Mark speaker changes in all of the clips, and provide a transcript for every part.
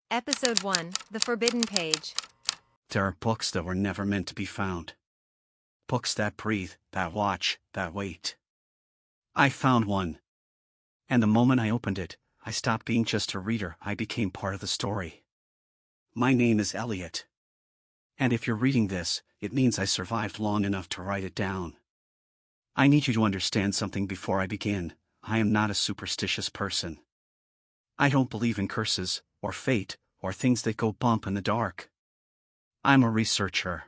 Speaker 1: Episode 1, The Forbidden Page.
Speaker 2: There are books that were never meant to be found. Books that breathe, that watch, that wait. I found one. And the moment I opened it, I stopped being just a reader, I became part of the story. My name is Elliot. And if you're reading this, it means I survived long enough to write it down. I need you to understand something before I begin. I am not a superstitious person. I don't believe in curses, or fate, or things that go bump in the dark. I'm a researcher.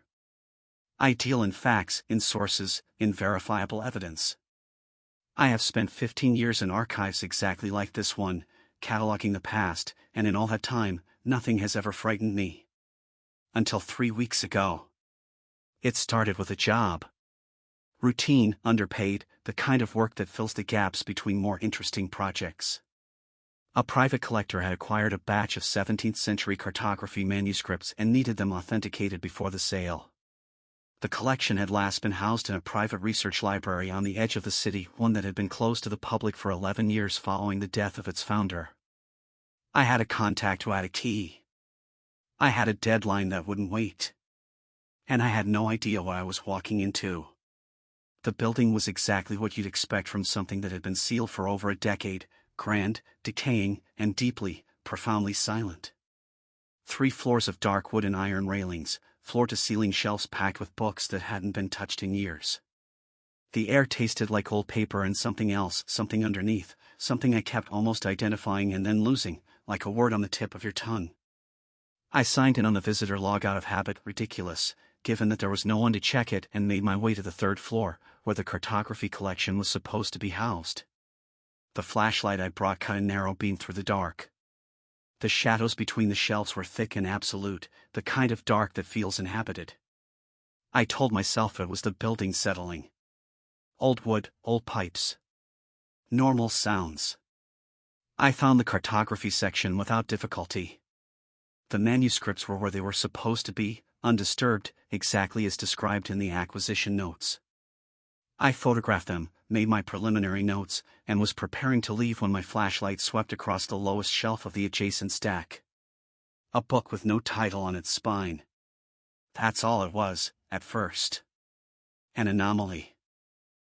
Speaker 2: I deal in facts, in sources, in verifiable evidence. I have spent 15 years in archives exactly like this one, cataloging the past, and in all that time, nothing has ever frightened me. Until 3 weeks ago. It started with a job. Routine, underpaid, the kind of work that fills the gaps between more interesting projects. A private collector had acquired a batch of 17th century cartography manuscripts and needed them authenticated before the sale. The collection had last been housed in a private research library on the edge of the city, one that had been closed to the public for 11 years following the death of its founder. I had a contact who had a key. I had a deadline that wouldn't wait. And I had no idea what I was walking into. The building was exactly what you'd expect from something that had been sealed for over a decade, grand, decaying, and deeply, profoundly silent. 3 floors of dark wood and iron railings, floor-to-ceiling shelves packed with books that hadn't been touched in years. The air tasted like old paper and something else, something underneath, something I kept almost identifying and then losing, like a word on the tip of your tongue. I signed in on the visitor log out of habit, ridiculous, given that there was no one to check it, and made my way to the 3rd floor, where the cartography collection was supposed to be housed. The flashlight I brought cut a narrow beam through the dark. The shadows between the shelves were thick and absolute, the kind of dark that feels inhabited. I told myself it was the building settling. Old wood, old pipes. Normal sounds. I found the cartography section without difficulty. The manuscripts were where they were supposed to be, undisturbed, exactly as described in the acquisition notes. I photographed them, made my preliminary notes, and was preparing to leave when my flashlight swept across the lowest shelf of the adjacent stack. A book with no title on its spine. That's all it was, at first. An anomaly.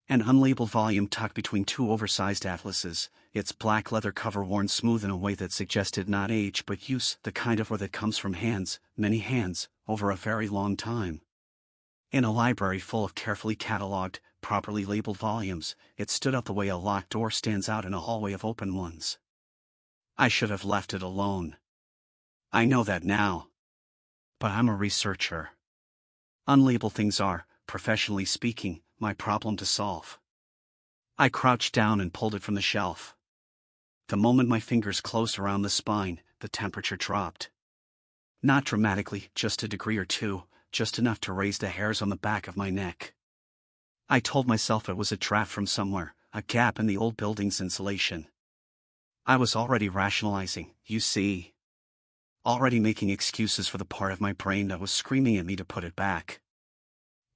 Speaker 2: An unlabeled volume tucked between 2 oversized atlases, its black leather cover worn smooth in a way that suggested not age but use, the kind of wear that comes from hands, many hands, over a very long time. In a library full of carefully cataloged, properly labeled volumes, it stood out the way a locked door stands out in a hallway of open ones. I should have left it alone. I know that now. But I'm a researcher. Unlabeled things are, professionally speaking, my problem to solve. I crouched down and pulled it from the shelf. The moment my fingers closed around the spine, the temperature dropped. Not dramatically, just a degree or 2, just enough to raise the hairs on the back of my neck. I told myself it was a draft from somewhere, a gap in the old building's insulation. I was already rationalizing, you see. Already making excuses for the part of my brain that was screaming at me to put it back.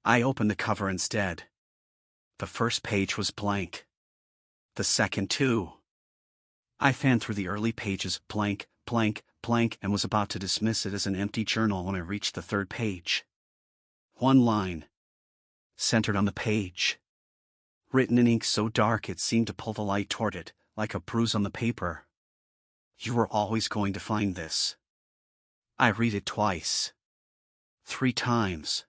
Speaker 2: I opened the cover instead. The first page was blank. The second too. I fanned through the early pages, blank, blank, blank, and was about to dismiss it as an empty journal when I reached the 3rd page. 1 line. Centered on the page. Written in ink so dark it seemed to pull the light toward it, like a bruise on the paper. You were always going to find this. I read it twice. 3 times.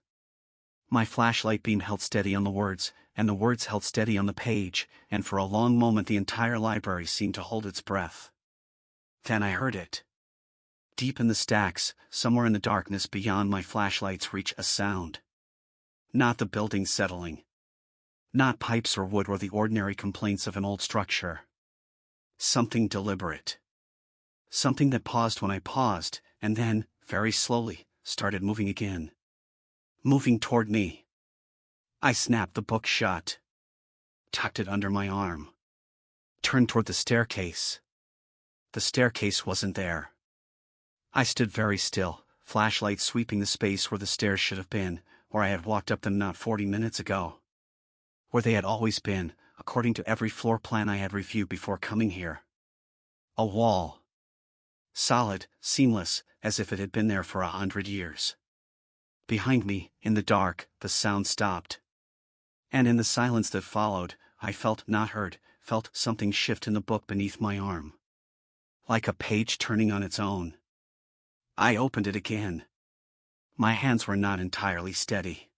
Speaker 2: My flashlight beam held steady on the words, and the words held steady on the page, and for a long moment the entire library seemed to hold its breath. Then I heard it. Deep in the stacks, somewhere in the darkness beyond my flashlight's reach, a sound. Not the building settling. Not pipes or wood or the ordinary complaints of an old structure. Something deliberate. Something that paused when I paused, and then, very slowly, started moving again. Moving toward me. I snapped the book shut. Tucked it under my arm. Turned toward the staircase. The staircase wasn't there. I stood very still, flashlight sweeping the space where the stairs should have been, where I had walked up them not 40 minutes ago. Where they had always been, according to every floor plan I had reviewed before coming here. A wall. solid, seamless, as if it had been there for 100 years. Behind me, in the dark, the sound stopped. And in the silence that followed, I felt not heard, felt something shift in the book beneath my arm. Like a page turning on its own. I opened it again. My hands were not entirely steady.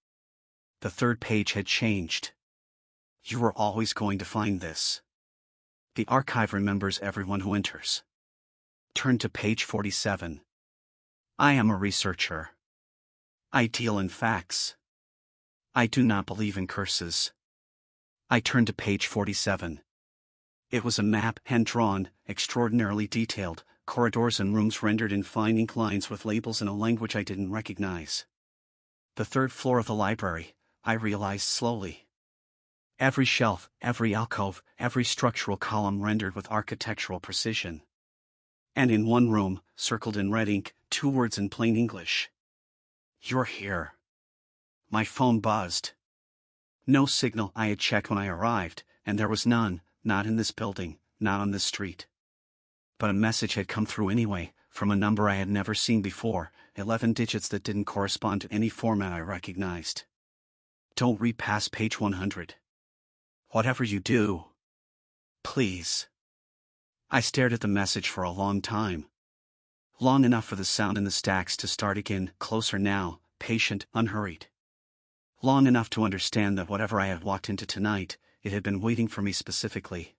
Speaker 2: The third page had changed. You were always going to find this. The archive remembers everyone who enters. Turn to page 47. I am a researcher. I deal in facts. I do not believe in curses. I turned to page 47. It was a map, hand-drawn, extraordinarily detailed, corridors and rooms rendered in fine ink lines with labels in a language I didn't recognize. The third floor of the library, I realized slowly. Every shelf, every alcove, every structural column rendered with architectural precision. And in one room, circled in red ink, 2 words in plain English. You're here. My phone buzzed. No signal. I had checked when I arrived, and there was none, not in this building, not on this street. But a message had come through anyway, from a number I had never seen before, 11 digits that didn't correspond to any format I recognized. Don't read past page 100. Whatever you do, please. I stared at the message for a long time. Long enough for the sound in the stacks to start again, closer now, patient, unhurried. Long enough to understand that whatever I had walked into tonight, it had been waiting for me specifically.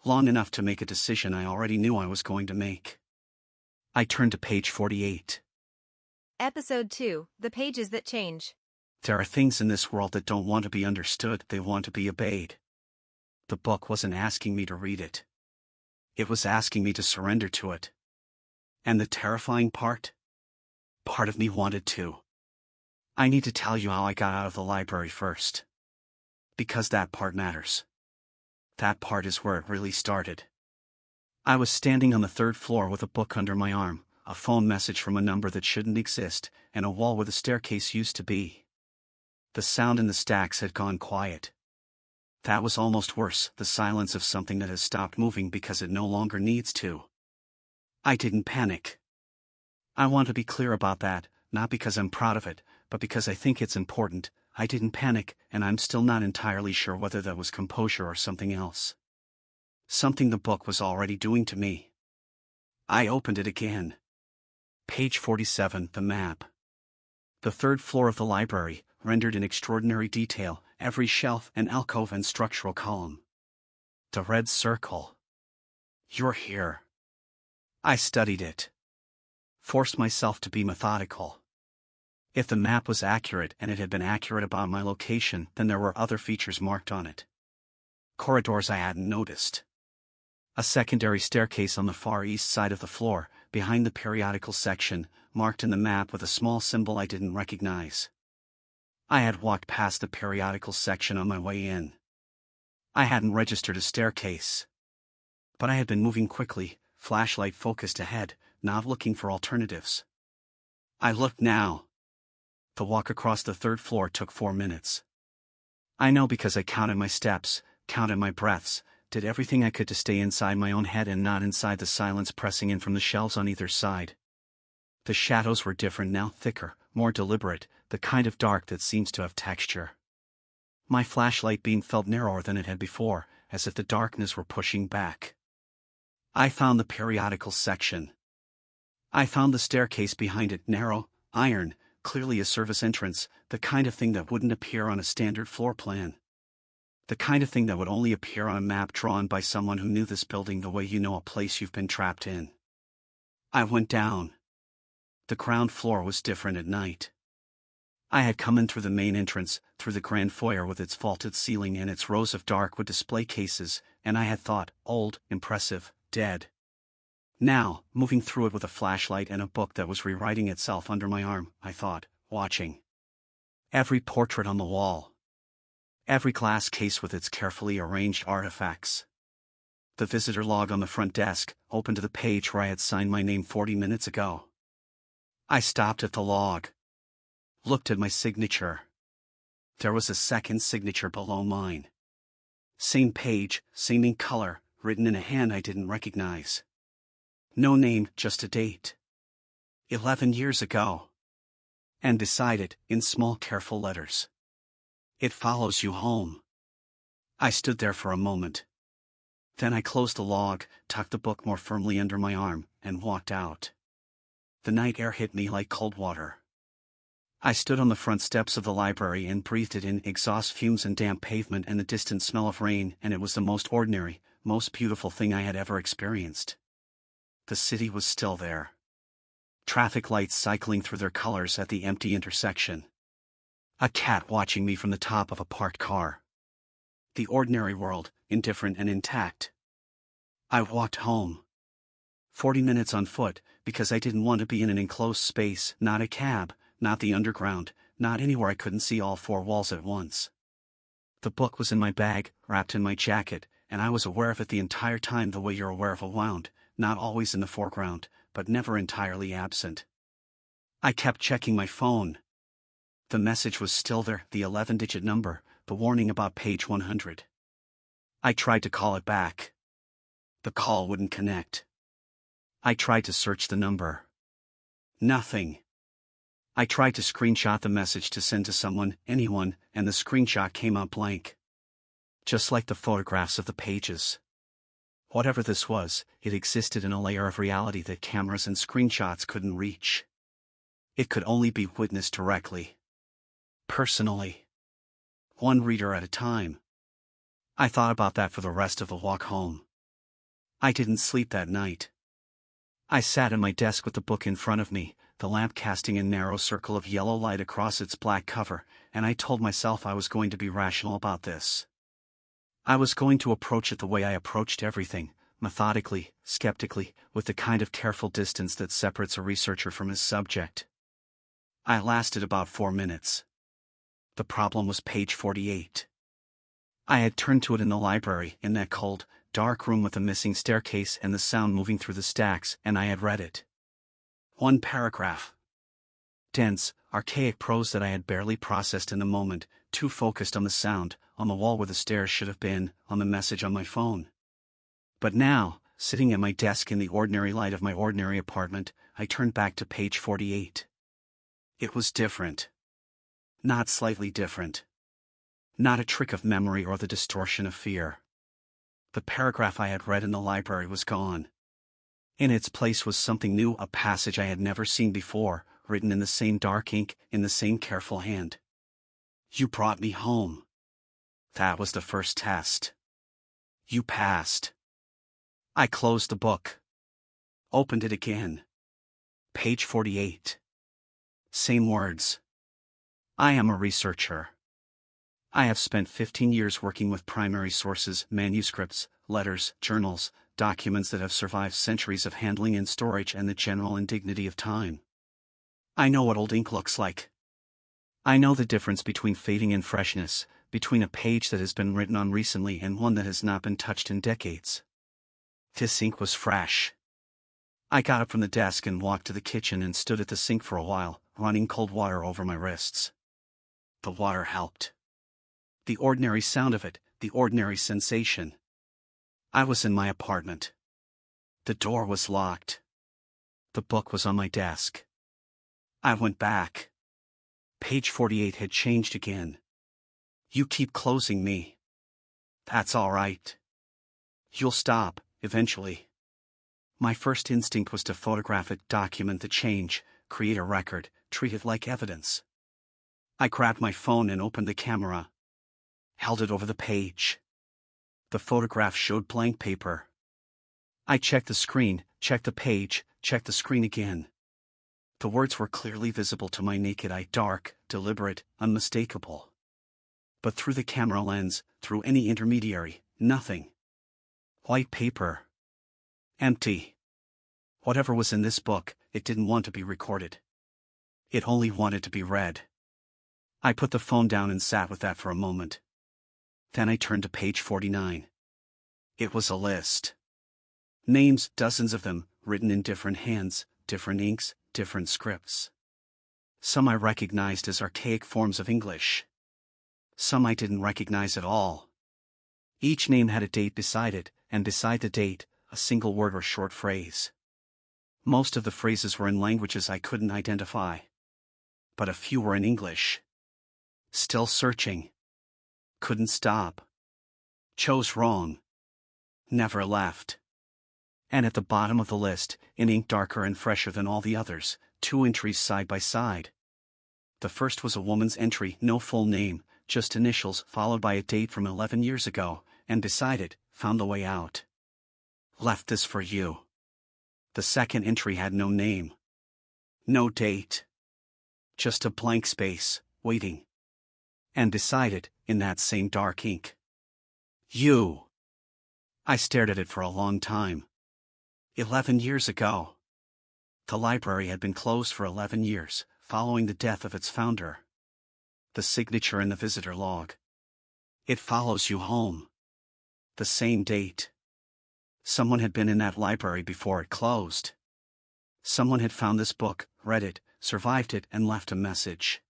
Speaker 2: Long enough to make a decision I already knew I was going to make. I turned to page 48.
Speaker 1: Episode 2, The Pages That Change.
Speaker 2: There are things in this world that don't want to be understood, they want to be obeyed. The book wasn't asking me to read it. It was asking me to surrender to it. And the terrifying part? Part of me wanted to. I need to tell you how I got out of the library first. Because that part matters. That part is where it really started. I was standing on the 3rd floor with a book under my arm, a phone message from a number that shouldn't exist, and a wall where the staircase used to be. The sound in the stacks had gone quiet. That was almost worse, the silence of something that has stopped moving because it no longer needs to. I didn't panic. I want to be clear about that, not because I'm proud of it, but because I think it's important. I didn't panic, and I'm still not entirely sure whether that was composure or something else. Something the book was already doing to me. I opened it again. Page 47, the map. The 3rd floor of the library, rendered in extraordinary detail, every shelf and alcove and structural column. The red circle. You're here. I studied it. Forced myself to be methodical. If the map was accurate and it had been accurate about my location, then there were other features marked on it. Corridors I hadn't noticed. A secondary staircase on the far east side of the floor, behind the periodical section, marked in the map with a small symbol I didn't recognize. I had walked past the periodical section on my way in. I hadn't registered a staircase. But I had been moving quickly, flashlight focused ahead, not looking for alternatives. I looked now. The walk across the 3rd floor took 4 minutes. I know because I counted my steps, counted my breaths, did everything I could to stay inside my own head and not inside the silence pressing in from the shelves on either side. The shadows were different now, thicker, more deliberate, the kind of dark that seems to have texture. My flashlight beam felt narrower than it had before, as if the darkness were pushing back. I found the periodical section. I found the staircase behind it, narrow, iron, clearly a service entrance, the kind of thing that wouldn't appear on a standard floor plan. The kind of thing that would only appear on a map drawn by someone who knew this building the way you know a place you've been trapped in. I went down. The ground floor was different at night. I had come in through the main entrance, through the grand foyer with its vaulted ceiling and its rows of dark wood display cases, and I had thought, old, impressive, dead. Now, moving through it with a flashlight and a book that was rewriting itself under my arm, I thought, watching. Every portrait on the wall. Every glass case with its carefully arranged artifacts. The visitor log on the front desk, open to the page where I had signed my name 40 minutes ago. I stopped at the log. Looked at my signature. There was a second signature below mine. Same page, same ink color, written in a hand I didn't recognize. No name, just a date. 11 years ago. And beside it, in small careful letters. It follows you home. I stood there for a moment. Then I closed the log, tucked the book more firmly under my arm, and walked out. The night air hit me like cold water. I stood on the front steps of the library and breathed it in, exhaust fumes and damp pavement and the distant smell of rain, and it was the most ordinary, most beautiful thing I had ever experienced. The city was still there. Traffic lights cycling through their colors at the empty intersection. A cat watching me from the top of a parked car. The ordinary world, indifferent and intact. I walked home. 40 minutes on foot, because I didn't want to be in an enclosed space, not a cab, not the underground, not anywhere I couldn't see all four walls at once. The book was in my bag, wrapped in my jacket, and I was aware of it the entire time the way you're aware of a wound, not always in the foreground, but never entirely absent. I kept checking my phone. The message was still there, the 11-digit number, the warning about page 100. I tried to call it back. The call wouldn't connect. I tried to search the number. Nothing. I tried to screenshot the message to send to someone, anyone, and the screenshot came out blank. Just like the photographs of the pages. Whatever this was, it existed in a layer of reality that cameras and screenshots couldn't reach. It could only be witnessed directly. Personally. One reader at a time. I thought about that for the rest of the walk home. I didn't sleep that night. I sat at my desk with the book in front of me, the lamp casting a narrow circle of yellow light across its black cover, and I told myself I was going to be rational about this. I was going to approach it the way I approached everything, methodically, skeptically, with the kind of careful distance that separates a researcher from his subject. I lasted about 4 minutes. The problem was page 48. I had turned to it in the library, in that cold, dark room with the missing staircase and the sound moving through the stacks, and I had read it. One paragraph. Dense, archaic prose that I had barely processed in the moment, too focused on the sound, on the wall where the stairs should have been, on the message on my phone. But now, sitting at my desk in the ordinary light of my ordinary apartment, I turned back to page 48. It was different. Not slightly different. Not a trick of memory or the distortion of fear. The paragraph I had read in the library was gone. In its place was something new, a passage I had never seen before, written in the same dark ink, in the same careful hand. You brought me home. That was the first test. You passed. I closed the book. Opened it again. Page 48. Same words. I am a researcher. I have spent 15 years working with primary sources, manuscripts, letters, journals, documents that have survived centuries of handling and storage and the general indignity of time. I know what old ink looks like. I know the difference between fading and freshness, between a page that has been written on recently and one that has not been touched in decades. This ink was fresh. I got up from the desk and walked to the kitchen and stood at the sink for a while, running cold water over my wrists. The water helped. The ordinary sound of it, the ordinary sensation. I was in my apartment. The door was locked. The book was on my desk. I went back. Page 48 had changed again. You keep closing me. That's all right. You'll stop, eventually. My first instinct was to photograph it, document the change, create a record, treat it like evidence. I grabbed my phone and opened the camera. Held it over the page. The photograph showed blank paper. I checked the screen, checked the page, checked the screen again. The words were clearly visible to my naked eye, dark, deliberate, unmistakable. But through the camera lens, through any intermediary, nothing. White paper. Empty. Whatever was in this book, it didn't want to be recorded. It only wanted to be read. I put the phone down and sat with that for a moment. Then I turned to page 49. It was a list. Names, dozens of them, written in different hands, different inks, different scripts. Some I recognized as archaic forms of English. Some I didn't recognize at all. Each name had a date beside it, and beside the date, a single word or short phrase. Most of the phrases were in languages I couldn't identify. But a few were in English. Still searching. Couldn't stop. Chose wrong. Never left. And at the bottom of the list, in ink darker and fresher than all the others, 2 entries side by side. The first was a woman's entry, no full name, just initials followed by a date from 11 years ago, and beside it, found the way out. Left this for you. The second entry had no name. No date. Just a blank space, waiting. And beside it, in that same dark ink. You. I stared at it for a long time. 11 years ago. The library had been closed for 11 years, following the death of its founder. The signature in the visitor log. It follows you home. The same date. Someone had been in that library before it closed. Someone had found this book, read it, survived it, and left a message.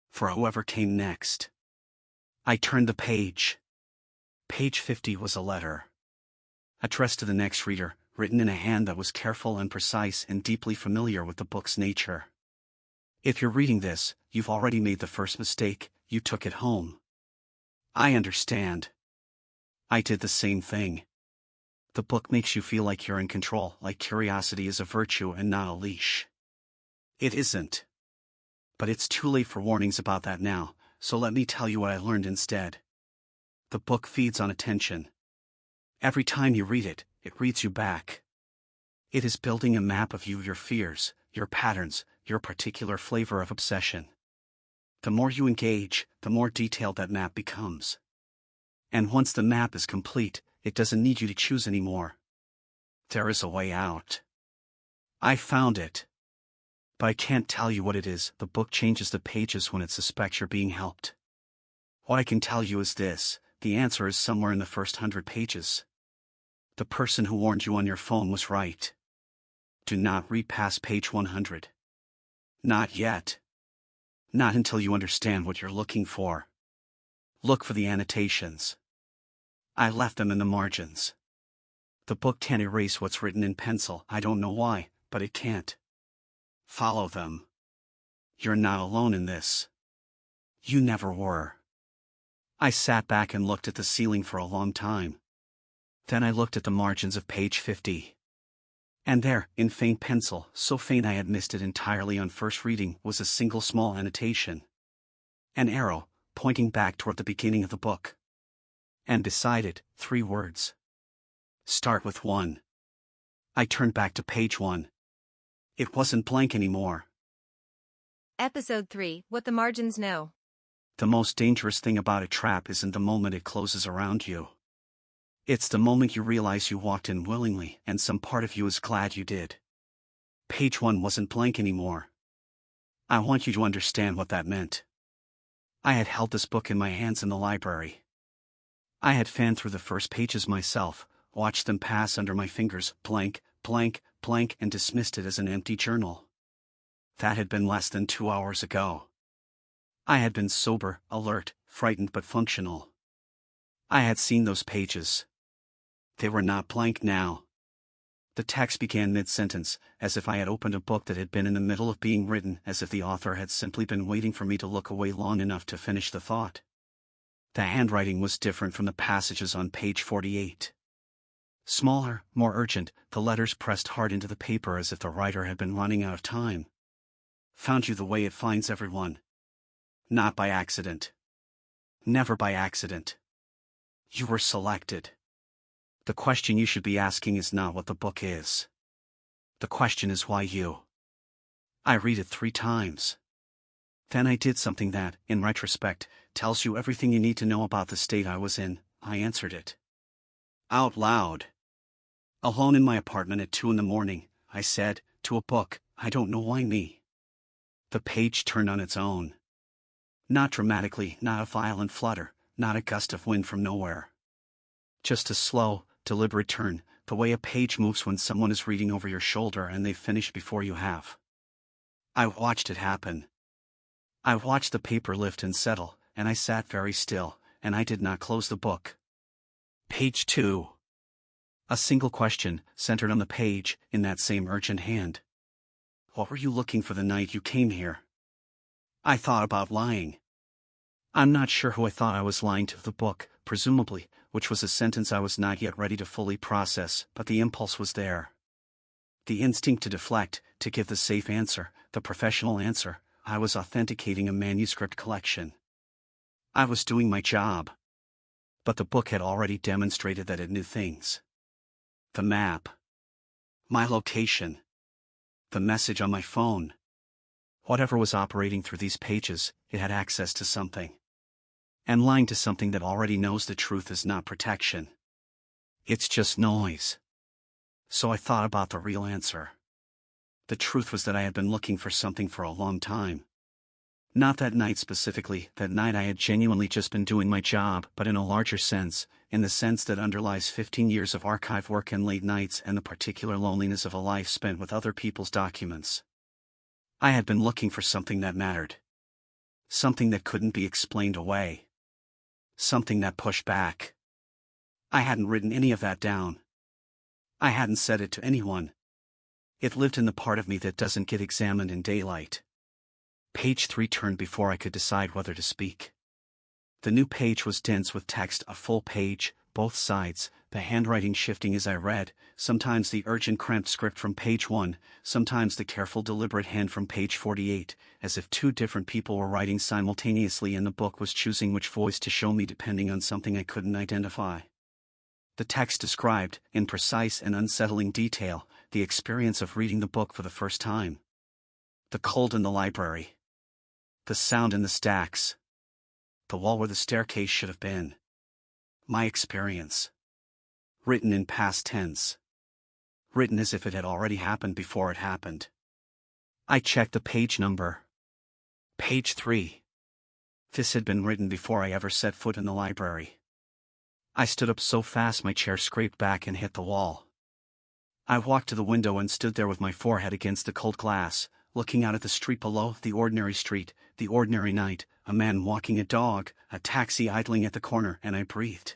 Speaker 2: For whoever came next. I turned the page. Page 50 was a letter. Addressed to the next reader, written in a hand that was careful and precise and deeply familiar with the book's nature. If you're reading this, you've already made the first mistake, you took it home. I understand. I did the same thing. The book makes you feel like you're in control, like curiosity is a virtue and not a leash. It isn't. But it's too late for warnings about that now, so let me tell you what I learned instead. The book feeds on attention. Every time you read it, it reads you back. It is building a map of you, your fears, your patterns, your particular flavor of obsession. The more you engage, the more detailed that map becomes. And once the map is complete, it doesn't need you to choose anymore. There is a way out. I found it. But I can't tell you what it is. The book changes the pages when it suspects you're being helped. What I can tell you is this: the answer is somewhere in the first 100 pages. The person who warned you on your phone was right. Do not read past page 100. Not yet. Not until you understand what you're looking for. Look for the annotations. I left them in the margins. The book can't erase what's written in pencil. I don't know why, but it can't. Follow them. You're not alone in this. You never were. I sat back and looked at the ceiling for a long time. Then I looked at the margins of page 50. And there, in faint pencil, so faint I had missed it entirely on first reading, was a single small annotation. An arrow, pointing back toward the beginning of the book. And beside it, 3 words. Start with 1. I turned back to page 1. It wasn't blank anymore.
Speaker 1: Episode 3, What the Margins Know.
Speaker 2: The most dangerous thing about a trap isn't the moment it closes around you. It's the moment you realize you walked in willingly and some part of you is glad you did. Page 1 wasn't blank anymore. I want you to understand what that meant. I had held this book in my hands in the library. I had fanned through the first pages myself, watched them pass under my fingers, blank, blank, blank, and dismissed it as an empty journal. That had been less than 2 hours ago. I had been sober, alert, frightened but functional. I had seen those pages. They were not blank now. The text began mid-sentence, as if I had opened a book that had been in the middle of being written, as if the author had simply been waiting for me to look away long enough to finish the thought. The handwriting was different from the passages on page 48. Smaller, more urgent, the letters pressed hard into the paper as if the writer had been running out of time. Found you the way it finds everyone. Not by accident. Never by accident. You were selected. The question you should be asking is not what the book is. The question is why you. I read it 3 times. Then I did something that, in retrospect, tells you everything you need to know about the state I was in. I answered it. Out loud. Alone in my apartment at 2 a.m, I said, to a book, I don't know why me. The page turned on its own. Not dramatically, not a violent flutter, not a gust of wind from nowhere. Just a slow, deliberate turn, the way a page moves when someone is reading over your shoulder and they've finished before you have. I watched it happen. I watched the paper lift and settle, and I sat very still, and I did not close the book. Page 2. A single question, centered on the page, in that same urgent hand. What were you looking for the night you came here? I thought about lying. I'm not sure who I thought I was lying to, the book, presumably, which was a sentence I was not yet ready to fully process, but the impulse was there. The instinct to deflect, to give the safe answer, the professional answer. I was authenticating a manuscript collection. I was doing my job. But the book had already demonstrated that it knew things. The map. My location. The message on my phone. Whatever was operating through these pages, it had access to something. And lying to something that already knows the truth is not protection. It's just noise. So I thought about the real answer. The truth was that I had been looking for something for a long time. Not that night specifically, that night I had genuinely just been doing my job, but in a larger sense, in the sense that underlies 15 years of archive work and late nights and the particular loneliness of a life spent with other people's documents. I had been looking for something that mattered. Something that couldn't be explained away. Something that pushed back. I hadn't written any of that down. I hadn't said it to anyone. It lived in the part of me that doesn't get examined in daylight. Page 3 turned before I could decide whether to speak. The new page was dense with text, a full page, both sides, the handwriting shifting as I read, sometimes the urgent cramped script from page 1, sometimes the careful deliberate hand from page 48, as if two different people were writing simultaneously and the book was choosing which voice to show me depending on something I couldn't identify. The text described, in precise and unsettling detail, the experience of reading the book for the first time. The cold in the library. The sound in the stacks. The wall where the staircase should have been. My experience. Written in past tense. Written as if it had already happened before it happened. I checked the page number. Page 3. This had been written before I ever set foot in the library. I stood up so fast my chair scraped back and hit the wall. I walked to the window and stood there with my forehead against the cold glass, looking out at the street below, the ordinary street, the ordinary night, a man walking a dog, a taxi idling at the corner, and I breathed.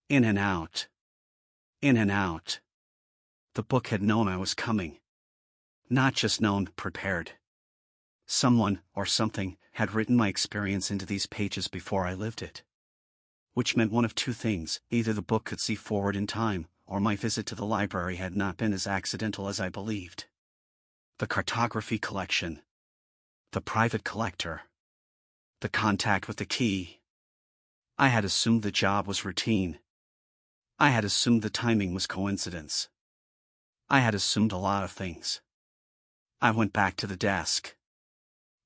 Speaker 2: In and out. In and out. The book had known I was coming. Not just known, prepared. Someone, or something, had written my experience into these pages before I lived it. Which meant one of two things: either the book could see forward in time, or my visit to the library had not been as accidental as I believed. The cartography collection. The private collector. The contact with the key. I had assumed the job was routine. I had assumed the timing was coincidence. I had assumed a lot of things. I went back to the desk.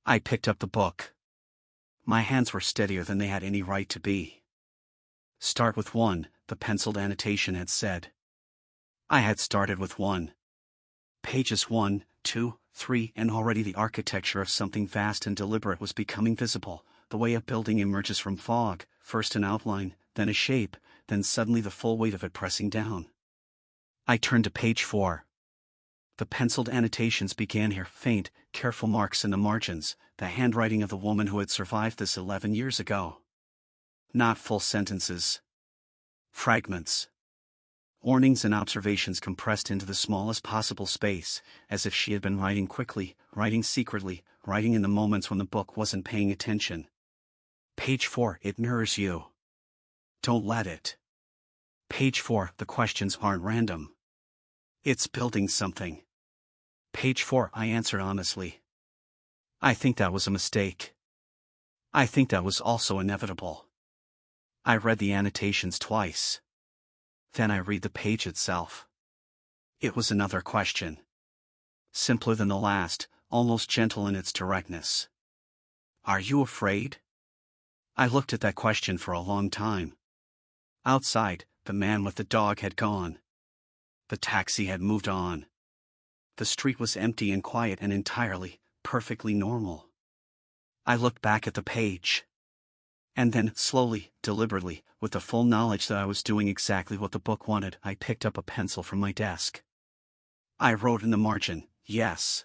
Speaker 2: I picked up the book. My hands were steadier than they had any right to be. Start with 1, the penciled annotation had said. I had started with 1. Pages 1, 2, 3, and already the architecture of something vast and deliberate was becoming visible, the way a building emerges from fog, first an outline, then a shape, then suddenly the full weight of it pressing down. I turned to page 4. The penciled annotations began here, faint, careful marks in the margins, the handwriting of the woman who had survived this 11 years ago. Not full sentences. Fragments. Warnings and observations compressed into the smallest possible space, as if she had been writing quickly, writing secretly, writing in the moments when the book wasn't paying attention. Page 4, it mirrors you. Don't let it. Page 4, the questions aren't random. It's building something. Page 4, I answered honestly. I think that was a mistake. I think that was also inevitable. I read the annotations twice. Then I read the page itself. It was another question. Simpler than the last, almost gentle in its directness. Are you afraid? I looked at that question for a long time. Outside, the man with the dog had gone. The taxi had moved on. The street was empty and quiet and entirely, perfectly normal. I looked back at the page. And then, slowly, deliberately, with the full knowledge that I was doing exactly what the book wanted, I picked up a pencil from my desk. I wrote in the margin, yes.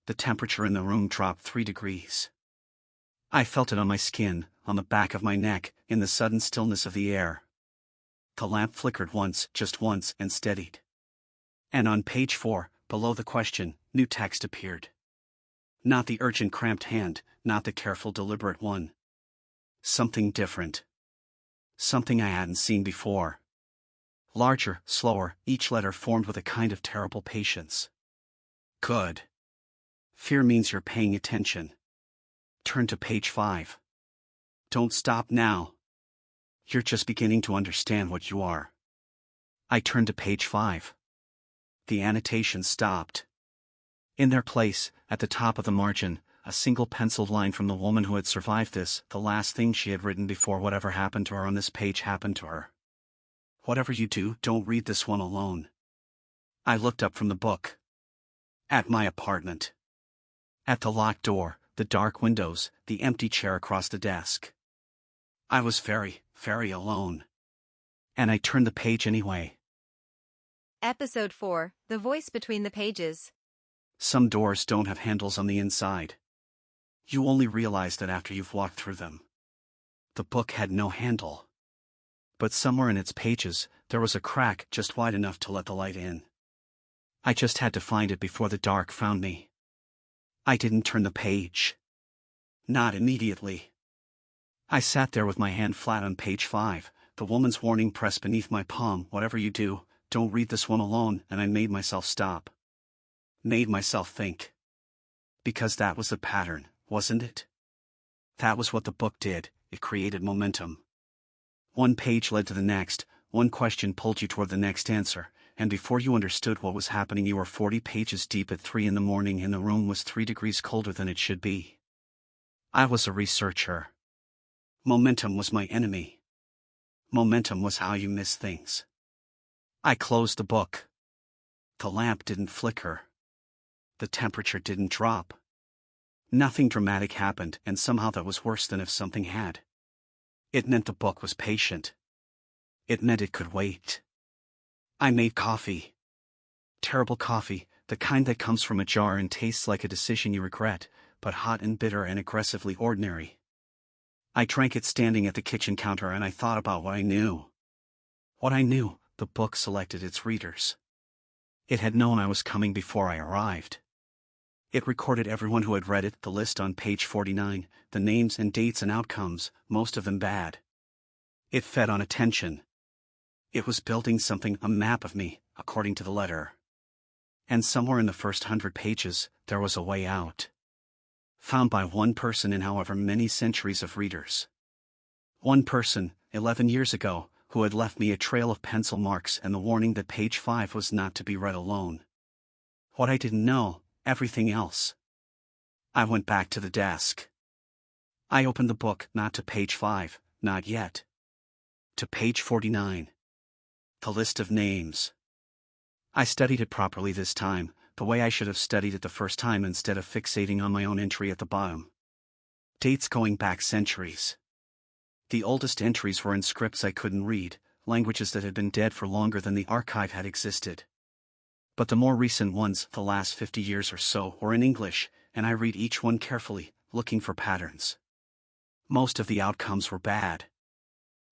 Speaker 2: The temperature in the room dropped 3 degrees. I felt it on my skin, on the back of my neck, in the sudden stillness of the air. The lamp flickered once, just once, and steadied. And on page 4, below the question, new text appeared. Not the urgent cramped hand, not the careful deliberate one. Something different. Something I hadn't seen before. Larger, slower, each letter formed with a kind of terrible patience. Good. Fear means you're paying attention. Turn to page 5. Don't stop now. You're just beginning to understand what you are. I turned to page 5. The annotations stopped. In their place, at the top of the margin, a single penciled line from the woman who had survived this, the last thing she had written before whatever happened to her on this page happened to her. Whatever you do, don't read this one alone. I looked up from the book. At my apartment. At the locked door, the dark windows, the empty chair across the desk. I was very, very alone. And I turned the page anyway.
Speaker 1: Episode 4, The Voice Between the Pages.
Speaker 2: Some doors don't have handles on the inside. You only realize that after you've walked through them. The book had no handle. But somewhere in its pages, there was a crack just wide enough to let the light in. I just had to find it before the dark found me. I didn't turn the page. Not immediately. I sat there with my hand flat on page 5, the woman's warning pressed beneath my palm. Whatever you do, don't read this one alone, and I made myself stop. Made myself think. Because that was the pattern, wasn't it? That was what the book did, it created momentum. One page led to the next, one question pulled you toward the next answer, and before you understood what was happening you were 40 pages deep at 3 in the morning and the room was 3 degrees colder than it should be. I was a researcher. Momentum was my enemy. Momentum was how you miss things. I closed the book. The lamp didn't flicker. The temperature didn't drop. Nothing dramatic happened, and somehow that was worse than if something had. It meant the book was patient. It meant it could wait. I made coffee. Terrible coffee, the kind that comes from a jar and tastes like a decision you regret, but hot and bitter and aggressively ordinary. I drank it standing at the kitchen counter and I thought about what I knew. What I knew, the book selected its readers. It had known I was coming before I arrived. It recorded everyone who had read it, the list on page 49, the names and dates and outcomes, most of them bad. It fed on attention. It was building something, a map of me, according to the letter. And somewhere in the first 100 pages, there was a way out. Found by one person in however many centuries of readers. One person, 11 years ago, who had left me a trail of pencil marks and the warning that page 5 was not to be read alone. What I didn't know, everything else. I went back to the desk. I opened the book, not to page 5, not yet. To page 49. The list of names. I studied it properly this time, the way I should have studied it the first time instead of fixating on my own entry at the bottom. Dates going back centuries. The oldest entries were in scripts I couldn't read, languages that had been dead for longer than the archive had existed. But the more recent ones, the last 50 years or so, were in English, and I read each one carefully, looking for patterns. Most of the outcomes were bad.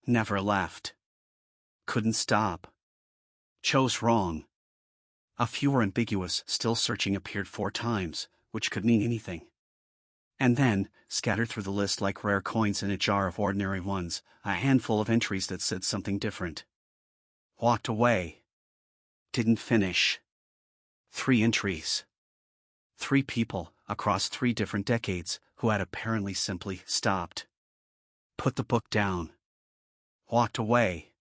Speaker 2: Never left. Couldn't stop. Chose wrong. A few were ambiguous, still searching appeared 4 times, which could mean anything. And then, scattered through the list like rare coins in a jar of ordinary ones, a handful of entries that said something different. Walked away. Didn't finish. 3 entries. 3 people, across 3 different decades, who had apparently simply stopped. Put the book down. Walked away.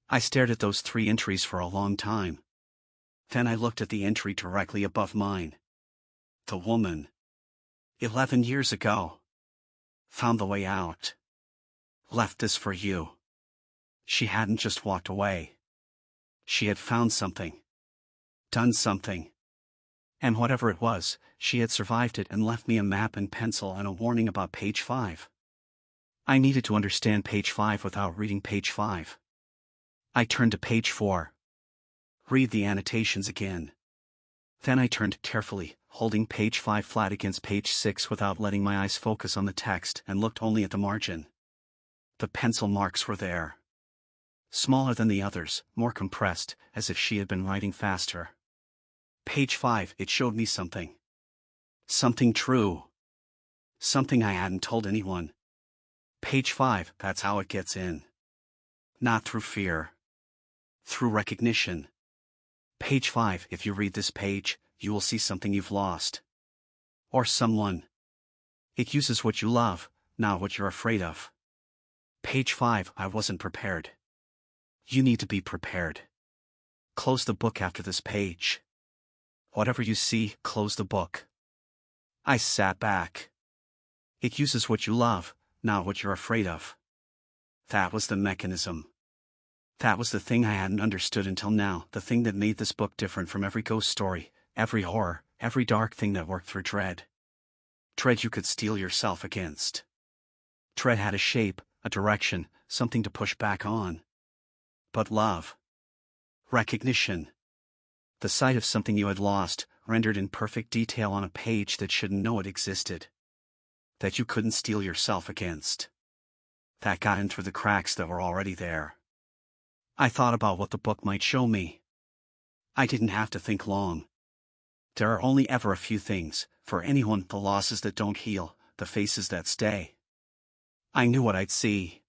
Speaker 2: I stared at those 3 entries for a long time. Then I looked at the entry directly above mine. The woman. 11 years ago. Found the way out. Left this for you. She hadn't just walked away. She had found something. Done something. And whatever it was, she had survived it and left me a map and pencil and a warning about page 5. I needed to understand page 5 without reading page 5. I turned to page 4. Read the annotations again. Then I turned carefully, holding page 5 flat against page 6 without letting my eyes focus on the text, and looked only at the margin. The pencil marks were there. Smaller than the others, more compressed, as if she had been writing faster. Page 5, it showed me something. Something true. Something I hadn't told anyone. Page 5, that's how it gets in. Not through fear. Through recognition. Page 5, if you read this page, you will see something you've lost. Or someone. It uses what you love, not what you're afraid of. Page 5, I wasn't prepared. You need to be prepared. Close the book after this page. Whatever you see, close the book. I sat back. It uses what you love, not what you're afraid of. That was the mechanism. That was the thing I hadn't understood until now, the thing that made this book different from every ghost story, every horror, every dark thing that worked for dread. Dread you could steel yourself against. Dread had a shape, a direction, something to push back on. But love. Recognition. The sight of something you had lost, rendered in perfect detail on a page that shouldn't know it existed. That you couldn't steel yourself against. That got in through the cracks that were already there. I thought about what the book might show me. I didn't have to think long. There are only ever a few things, for anyone, the losses that don't heal, the faces that stay. I knew what I'd see.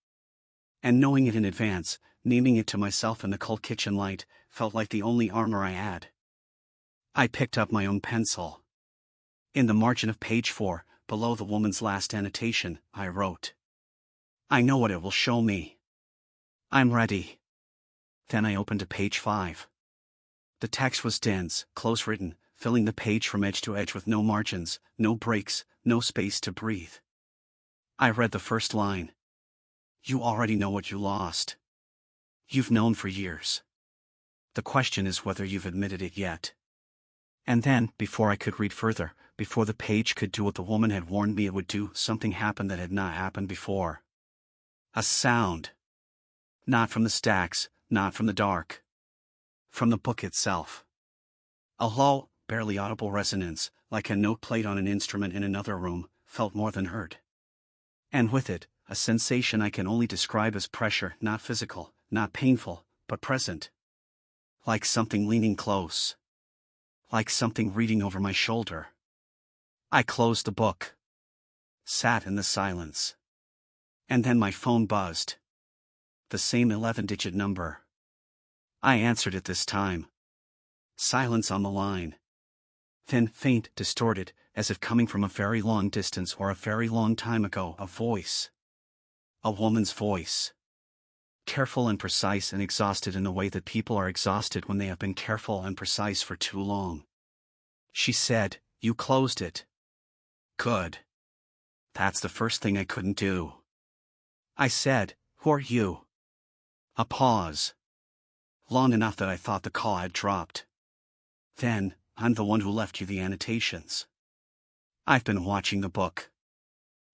Speaker 2: And knowing it in advance, naming it to myself in the cold kitchen light, felt like the only armor I had. I picked up my own pencil. In the margin of page 4, below the woman's last annotation, I wrote. I know what it will show me. I'm ready. Then I opened to page 5. The text was dense, close-written, filling the page from edge to edge with no margins, no breaks, no space to breathe. I read the first line. You already know what you lost. You've known for years. The question is whether you've admitted it yet. And then, before I could read further, before the page could do what the woman had warned me it would do, something happened that had not happened before. A sound. Not from the stacks, not from the dark. From the book itself. A low, barely audible resonance, like a note played on an instrument in another room, felt more than heard. And with it, a sensation I can only describe as pressure, not physical, not painful, but present. Like something leaning close. Like something reading over my shoulder. I closed the book. Sat in the silence. And then my phone buzzed. The same 11-digit number. I answered it this time. Silence on the line. Then, faint, distorted, as if coming from a very long distance or a very long time ago, a voice. A woman's voice. Careful and precise and exhausted in the way that people are exhausted when they have been careful and precise for too long. She said, You closed it. Good. That's the first thing I couldn't do. I said, Who are you? A pause. Long enough that I thought the call had dropped. Then, I'm the one who left you the annotations. I've been watching the book.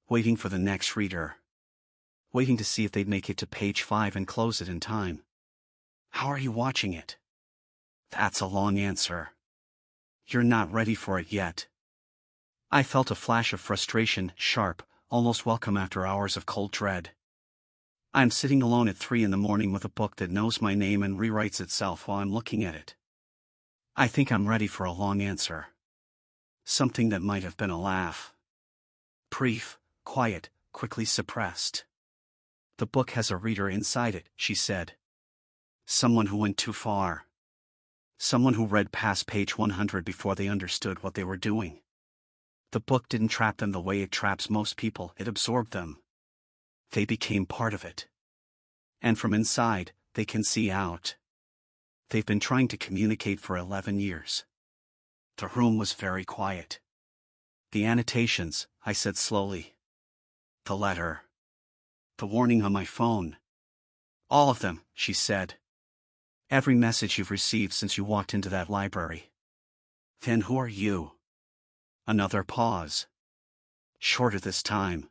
Speaker 2: Waiting for the next reader. Waiting to see if they'd make it to page 5 and close it in time. How are you watching it? That's a long answer. You're not ready for it yet. I felt a flash of frustration, sharp, almost welcome after hours of cold dread. I'm sitting alone at 3 in the morning with a book that knows my name and rewrites itself while I'm looking at it. I think I'm ready for a long answer. Something that might have been a laugh. Brief, quiet, quickly suppressed. The book has a reader inside it, she said. Someone who went too far. Someone who read past page 100 before they understood what they were doing. The book didn't trap them the way it traps most people, it absorbed them. They became part of it. And from inside, they can see out. They've been trying to communicate for 11 years. The room was very quiet. The annotations, I said slowly. The letter. The warning on my phone. All of them, she said. Every message you've received since you walked into that library. Then who are you? Another pause. Shorter this time.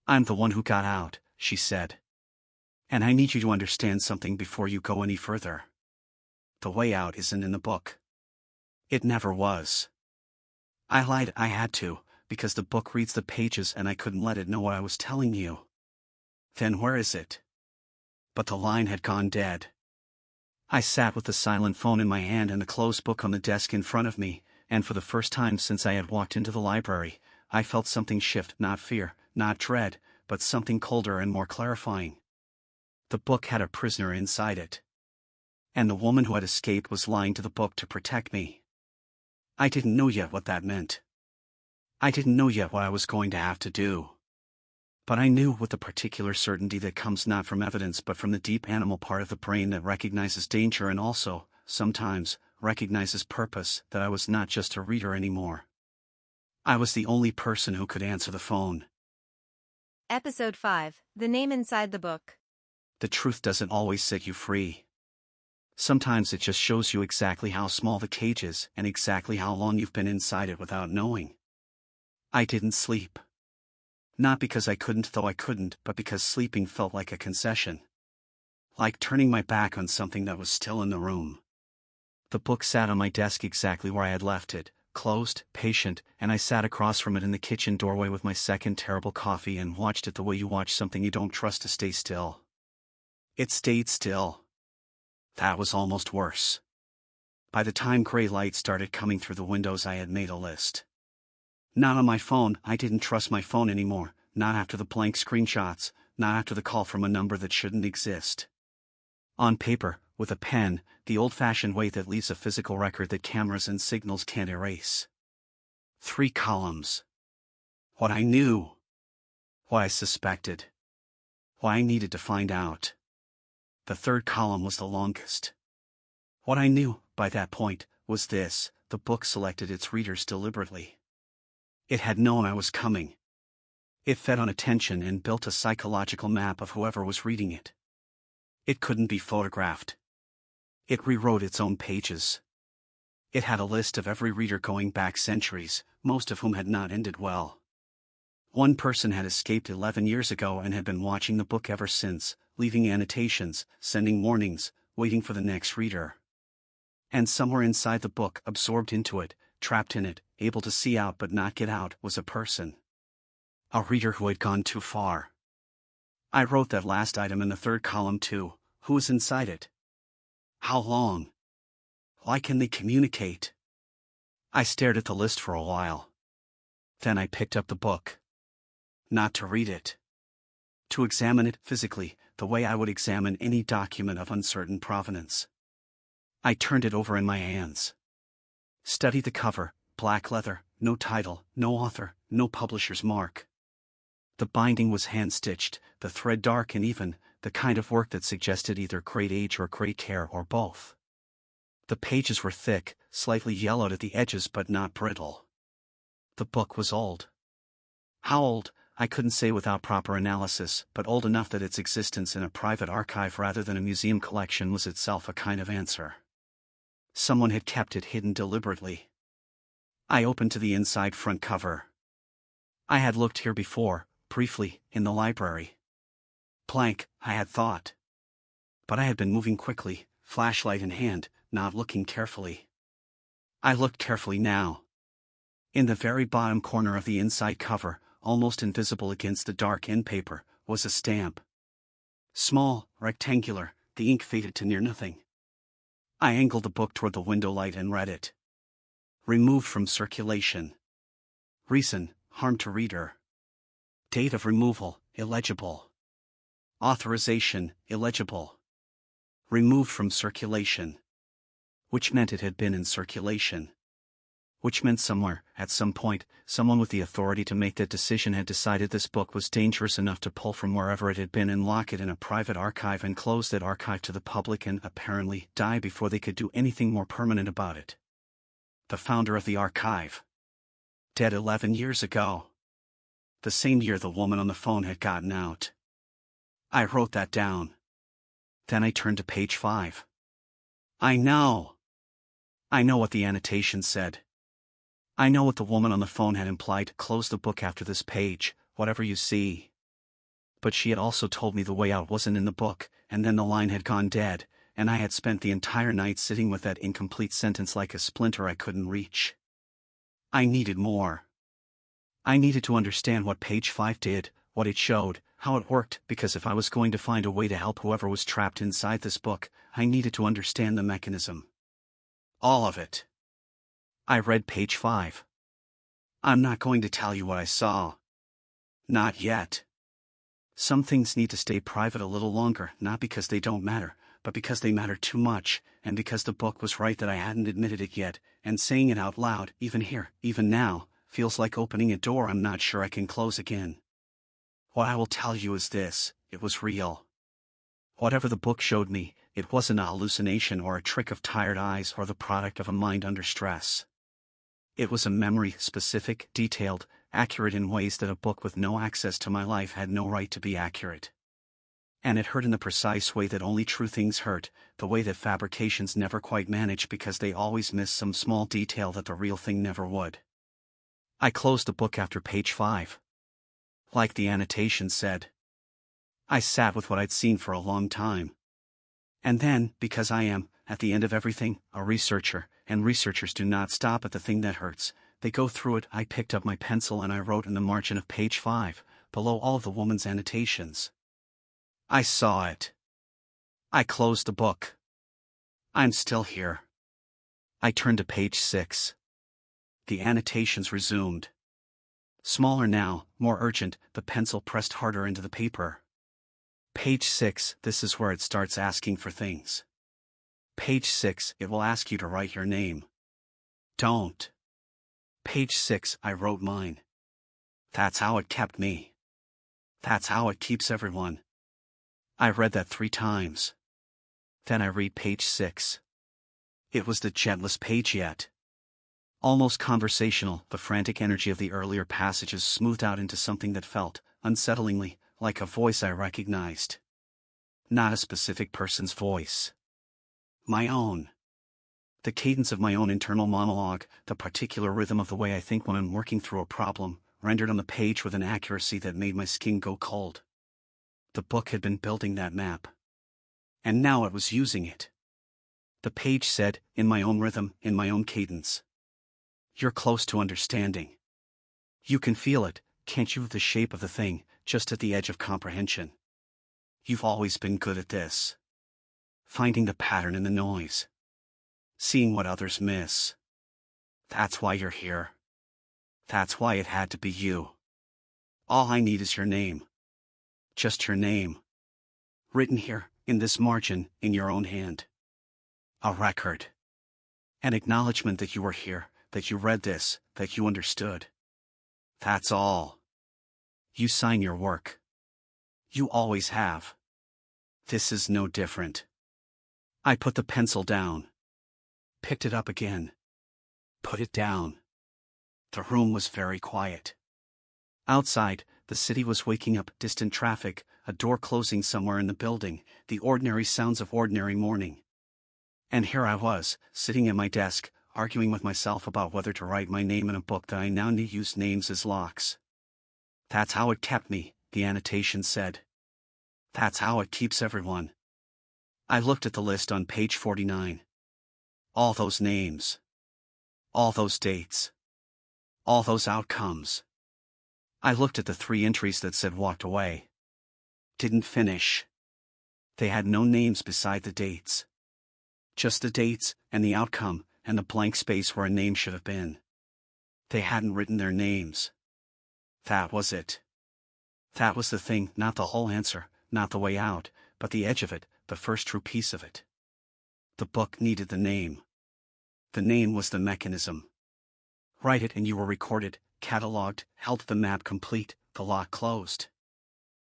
Speaker 2: I'm the one who got out, she said. And I need you to understand something before you go any further. The way out isn't in the book. It never was. I lied, I had to, because the book reads the pages and I couldn't let it know what I was telling you. Then where is it? but the line had gone dead. I sat with the silent phone in my hand and the closed book on the desk in front of me, and for the first time since I had walked into the library, I felt something shift, not fear, not dread, but something colder and more clarifying. The book had a prisoner inside it. And the woman who had escaped was lying to the book to protect me. I didn't know yet what that meant. I didn't know yet what I was going to have to do. But I knew with the particular certainty that comes not from evidence but from the deep animal part of the brain that recognizes danger and also, sometimes, recognizes purpose, that I was not just a reader anymore. I was the only person who could answer the phone.
Speaker 1: Episode 5, The Name Inside the Book.
Speaker 2: The truth doesn't always set you free. Sometimes it just shows you exactly how small the cage is and exactly how long you've been inside it without knowing. I didn't sleep. Not because I couldn't, though I couldn't, but because sleeping felt like a concession. Like turning my back on something that was still in the room. The book sat on my desk exactly where I had left it, closed, patient, and I sat across from it in the kitchen doorway with my second terrible coffee and watched it the way you watch something you don't trust to stay still. It stayed still. That was almost worse. By the time gray light started coming through the windows, I had made a list. Not on my phone. I didn't trust my phone anymore, not after the blank screenshots, not after the call from a number that shouldn't exist. On paper, with a pen, the old-fashioned way that leaves a physical record that cameras and signals can't erase. 3 columns. What I knew. What I suspected. What I needed to find out. The 3rd column was the longest. What I knew, by that point, was this: the book selected its readers deliberately. It had known I was coming. It fed on attention and built a psychological map of whoever was reading it. It couldn't be photographed. It rewrote its own pages. It had a list of every reader going back centuries, most of whom had not ended well. One person had escaped 11 years ago and had been watching the book ever since, leaving annotations, sending warnings, waiting for the next reader. And somewhere inside the book, absorbed into it, trapped in it, able to see out but not get out, was a person. A reader who had gone too far. I wrote that last item in the 3rd column too. Who was inside it? How long? Why can they communicate? I stared at the list for a while. Then I picked up the book. Not to read it. To examine it physically, the way I would examine any document of uncertain provenance. I turned it over in my hands. Studied the cover, black leather, no title, no author, no publisher's mark. The binding was hand-stitched, the thread dark and even, the kind of work that suggested either great age or great care or both. The pages were thick, slightly yellowed at the edges but not brittle. The book was old. How old, I couldn't say without proper analysis, but old enough that its existence in a private archive rather than a museum collection was itself a kind of answer. Someone had kept it hidden deliberately. I opened to the inside front cover. I had looked here before, briefly, in the library. Blank, I had thought. But I had been moving quickly, flashlight in hand, not looking carefully. I looked carefully now. In the very bottom corner of the inside cover, almost invisible against the dark end paper, was a stamp. Small, rectangular, the ink faded to near nothing. I angled the book toward the window light and read it. Removed from circulation. Reason, harm to reader. Date of removal, illegible. Authorization, illegible. Removed from circulation. Which meant it had been in circulation. Which meant somewhere, at some point, someone with the authority to make that decision had decided this book was dangerous enough to pull from wherever it had been and lock it in a private archive and close that archive to the public and, apparently, die before they could do anything more permanent about it. The founder of the archive. Dead 11 years ago. The same year the woman on the phone had gotten out. I wrote that down. Then I turned to page 5. I know what the annotation said. I know what the woman on the phone had implied: close the book after this page, whatever you see. But she had also told me the way out wasn't in the book, and then the line had gone dead, and I had spent the entire night sitting with that incomplete sentence like a splinter I couldn't reach. I needed more. I needed to understand what page 5 did, what it showed, how it worked, because if I was going to find a way to help whoever was trapped inside this book, I needed to understand the mechanism. All of it. I read page 5. I'm not going to tell you what I saw. Not yet. Some things need to stay private a little longer, not because they don't matter, but because they matter too much, and because the book was right that I hadn't admitted it yet, and saying it out loud, even here, even now, feels like opening a door I'm not sure I can close again. What I will tell you is this: it was real. Whatever the book showed me, it wasn't a hallucination or a trick of tired eyes or the product of a mind under stress. It was a memory, specific, detailed, accurate in ways that a book with no access to my life had no right to be accurate. And it hurt in the precise way that only true things hurt, the way that fabrications never quite manage because they always miss some small detail that the real thing never would. I closed the book after page 5. Like the annotation said. I sat with what I'd seen for a long time. And then, because I am, at the end of everything, a researcher, and researchers do not stop at the thing that hurts, they go through it, I picked up my pencil and I wrote in the margin of page 5, below all of the woman's annotations. I saw it. I closed the book. I'm still here. I turned to page 6. The annotations resumed. Smaller now, more urgent, the pencil pressed harder into the paper. Page 6, this is where it starts asking for things. Page 6, it will ask you to write your name. Don't. Page 6, I wrote mine. That's how it kept me. That's how it keeps everyone. I read that 3 times. Then I read page 6. It was the gentlest page yet. Almost conversational, the frantic energy of the earlier passages smoothed out into something that felt, unsettlingly, like a voice I recognized. Not a specific person's voice. My own. The cadence of my own internal monologue, the particular rhythm of the way I think when I'm working through a problem, rendered on the page with an accuracy that made my skin go cold. The book had been building that map. And now it was using it. The page said, in my own rhythm, in my own cadence. You're close to understanding. You can feel it, can't you, the shape of the thing, just at the edge of comprehension. You've always been good at this. Finding the pattern in the noise. Seeing what others miss. That's why you're here. That's why it had to be you. All I need is your name. Just your name. Written here, in this margin, in your own hand. A record. An acknowledgement that you were here, that you read this, that you understood. That's all. You sign your work. You always have. This is no different. I put the pencil down. Picked it up again. Put it down. The room was very quiet. Outside, the city was waking up, distant traffic, a door closing somewhere in the building, the ordinary sounds of ordinary morning. And here I was, sitting at my desk, arguing with myself about whether to write my name in a book that I now need use names as locks. That's how it kept me, the annotation said. That's how it keeps everyone. I looked at the list on page 49. All those names. All those dates. All those outcomes. I looked at the 3 entries that said walked away. Didn't finish. They had no names beside the dates. Just the dates, and the outcome, and the blank space where a name should have been. They hadn't written their names. That was it. That was the thing, not the whole answer, not the way out, but the edge of it, the first true piece of it. The book needed the name. The name was the mechanism. Write it and you were recorded, catalogued, held the map complete, the lock closed.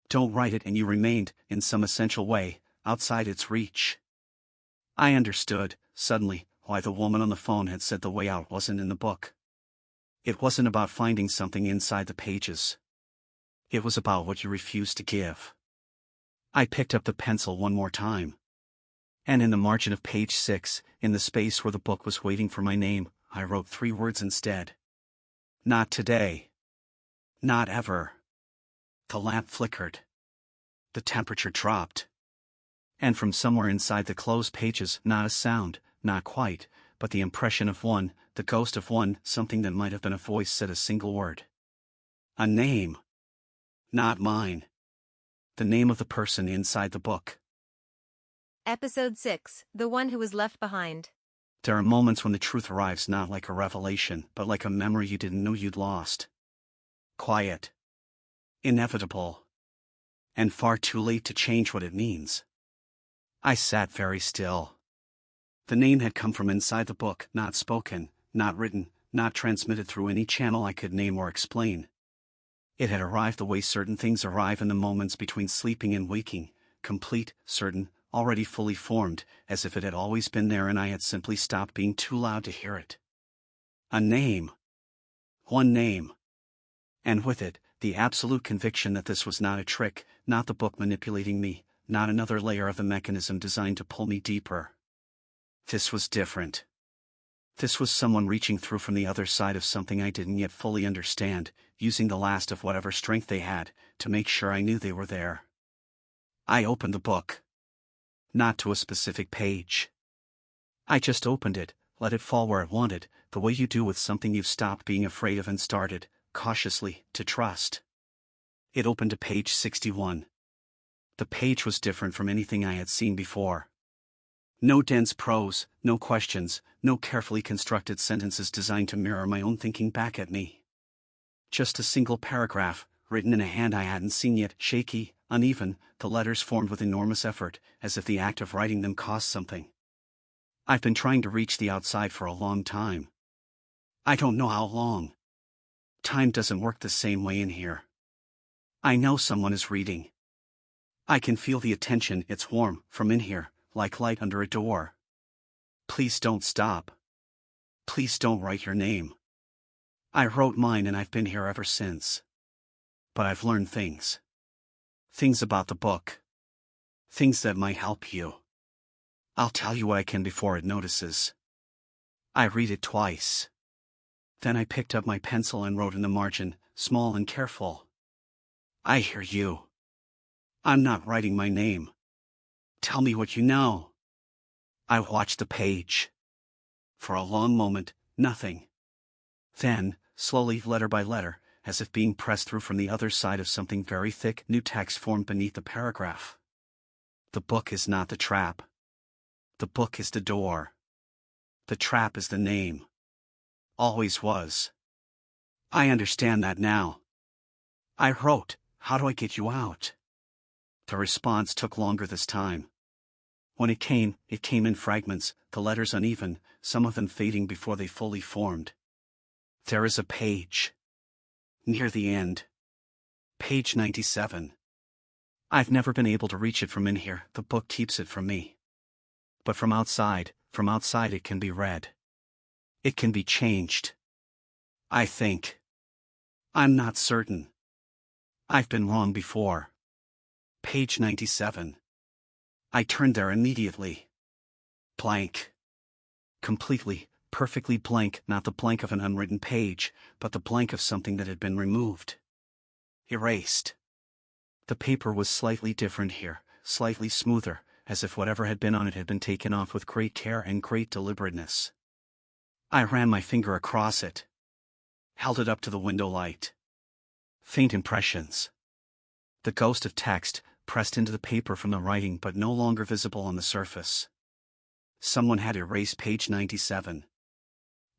Speaker 2: Don't write it and you remained, in some essential way, outside its reach. I understood, suddenly, why the woman on the phone had said the way out wasn't in the book. It wasn't about finding something inside the pages. It was about what you refused to give. I picked up the pencil one more time. And in the margin of page 6, in the space where the book was waiting for my name, I wrote 3 words instead. Not today. Not ever. The lamp flickered. The temperature dropped. And from somewhere inside the closed pages, not a sound, not quite, but the impression of one, the ghost of one, something that might have been a voice said a single word. A name. Not mine. the name of the person inside the book.
Speaker 1: Episode 6, The One Who Was Left Behind.
Speaker 2: There are moments when the truth arrives not like a revelation, but like a memory you didn't know you'd lost. Quiet. Inevitable. And far too late to change what it means. I sat very still. The name had come from inside the book, not spoken, not written, not transmitted through any channel I could name or explain. It had arrived the way certain things arrive in the moments between sleeping and waking, complete, certain, already fully formed, as if it had always been there and I had simply stopped being too loud to hear it. A name. One name. And with it, the absolute conviction that this was not a trick, not the book manipulating me, not another layer of the mechanism designed to pull me deeper. This was different. This was someone reaching through from the other side of something I didn't yet fully understand, using the last of whatever strength they had, to make sure I knew they were there. I opened the book. Not to a specific page. I just opened it, let it fall where it wanted, the way you do with something you've stopped being afraid of and started, cautiously, to trust. It opened to page 61. The page was different from anything I had seen before. No dense prose, no questions, no carefully constructed sentences designed to mirror my own thinking back at me. Just a single paragraph, written in a hand I hadn't seen yet, shaky, uneven, the letters formed with enormous effort, as if the act of writing them cost something. I've been trying to reach the outside for a long time. I don't know how long. Time doesn't work the same way in here. I know someone is reading. I can feel the attention, it's warm, from in here, like light under a door. Please don't stop. Please don't write your name. I wrote mine and I've been here ever since. But I've learned things. Things about the book. Things that might help you. I'll tell you what I can before it notices. I read it twice. Then I picked up my pencil and wrote in the margin, small and careful. I hear you. I'm not writing my name. Tell me what you know. I watched the page. For a long moment, nothing. Then, slowly, letter by letter, as if being pressed through from the other side of something very thick, new text formed beneath the paragraph. The book is not the trap. The book is the door. The trap is the name. Always was. I understand that now. I wrote, how do I get you out? The response took longer this time. When it came in fragments, the letters uneven, some of them fading before they fully formed. There is a page. Near the end. Page 97. I've never been able to reach it from in here, the book keeps it from me. But from outside it can be read. It can be changed. I think. I'm not certain. I've been wrong before. Page 97. I turned there immediately. Blank. Completely, perfectly blank, not the blank of an unwritten page, but the blank of something that had been removed. Erased. The paper was slightly different here, slightly smoother, as if whatever had been on it had been taken off with great care and great deliberateness. I ran my finger across it. Held it up to the window light. Faint impressions. The ghost of text, pressed into the paper from the writing but no longer visible on the surface. Someone had erased page 97.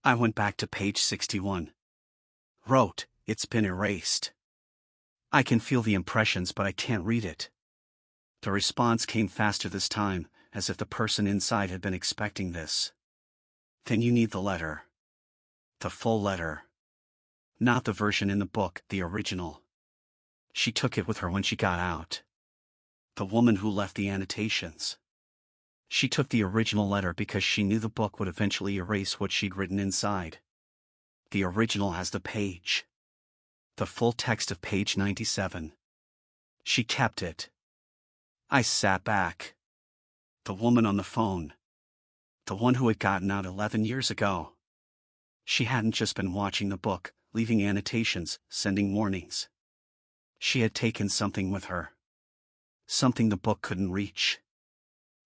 Speaker 2: I went back to page 61. Wrote, it's been erased. I can feel the impressions but I can't read it. The response came faster this time, as if the person inside had been expecting this. Then you need the letter. The full letter. Not the version in the book, the original. She took it with her when she got out. The woman who left the annotations. She took the original letter because she knew the book would eventually erase what she'd written inside. The original has the page. The full text of page 97. She kept it. I sat back. The woman on the phone. The one who had gotten out 11 years ago. She hadn't just been watching the book, leaving annotations, sending warnings. She had taken something with her. Something the book couldn't reach.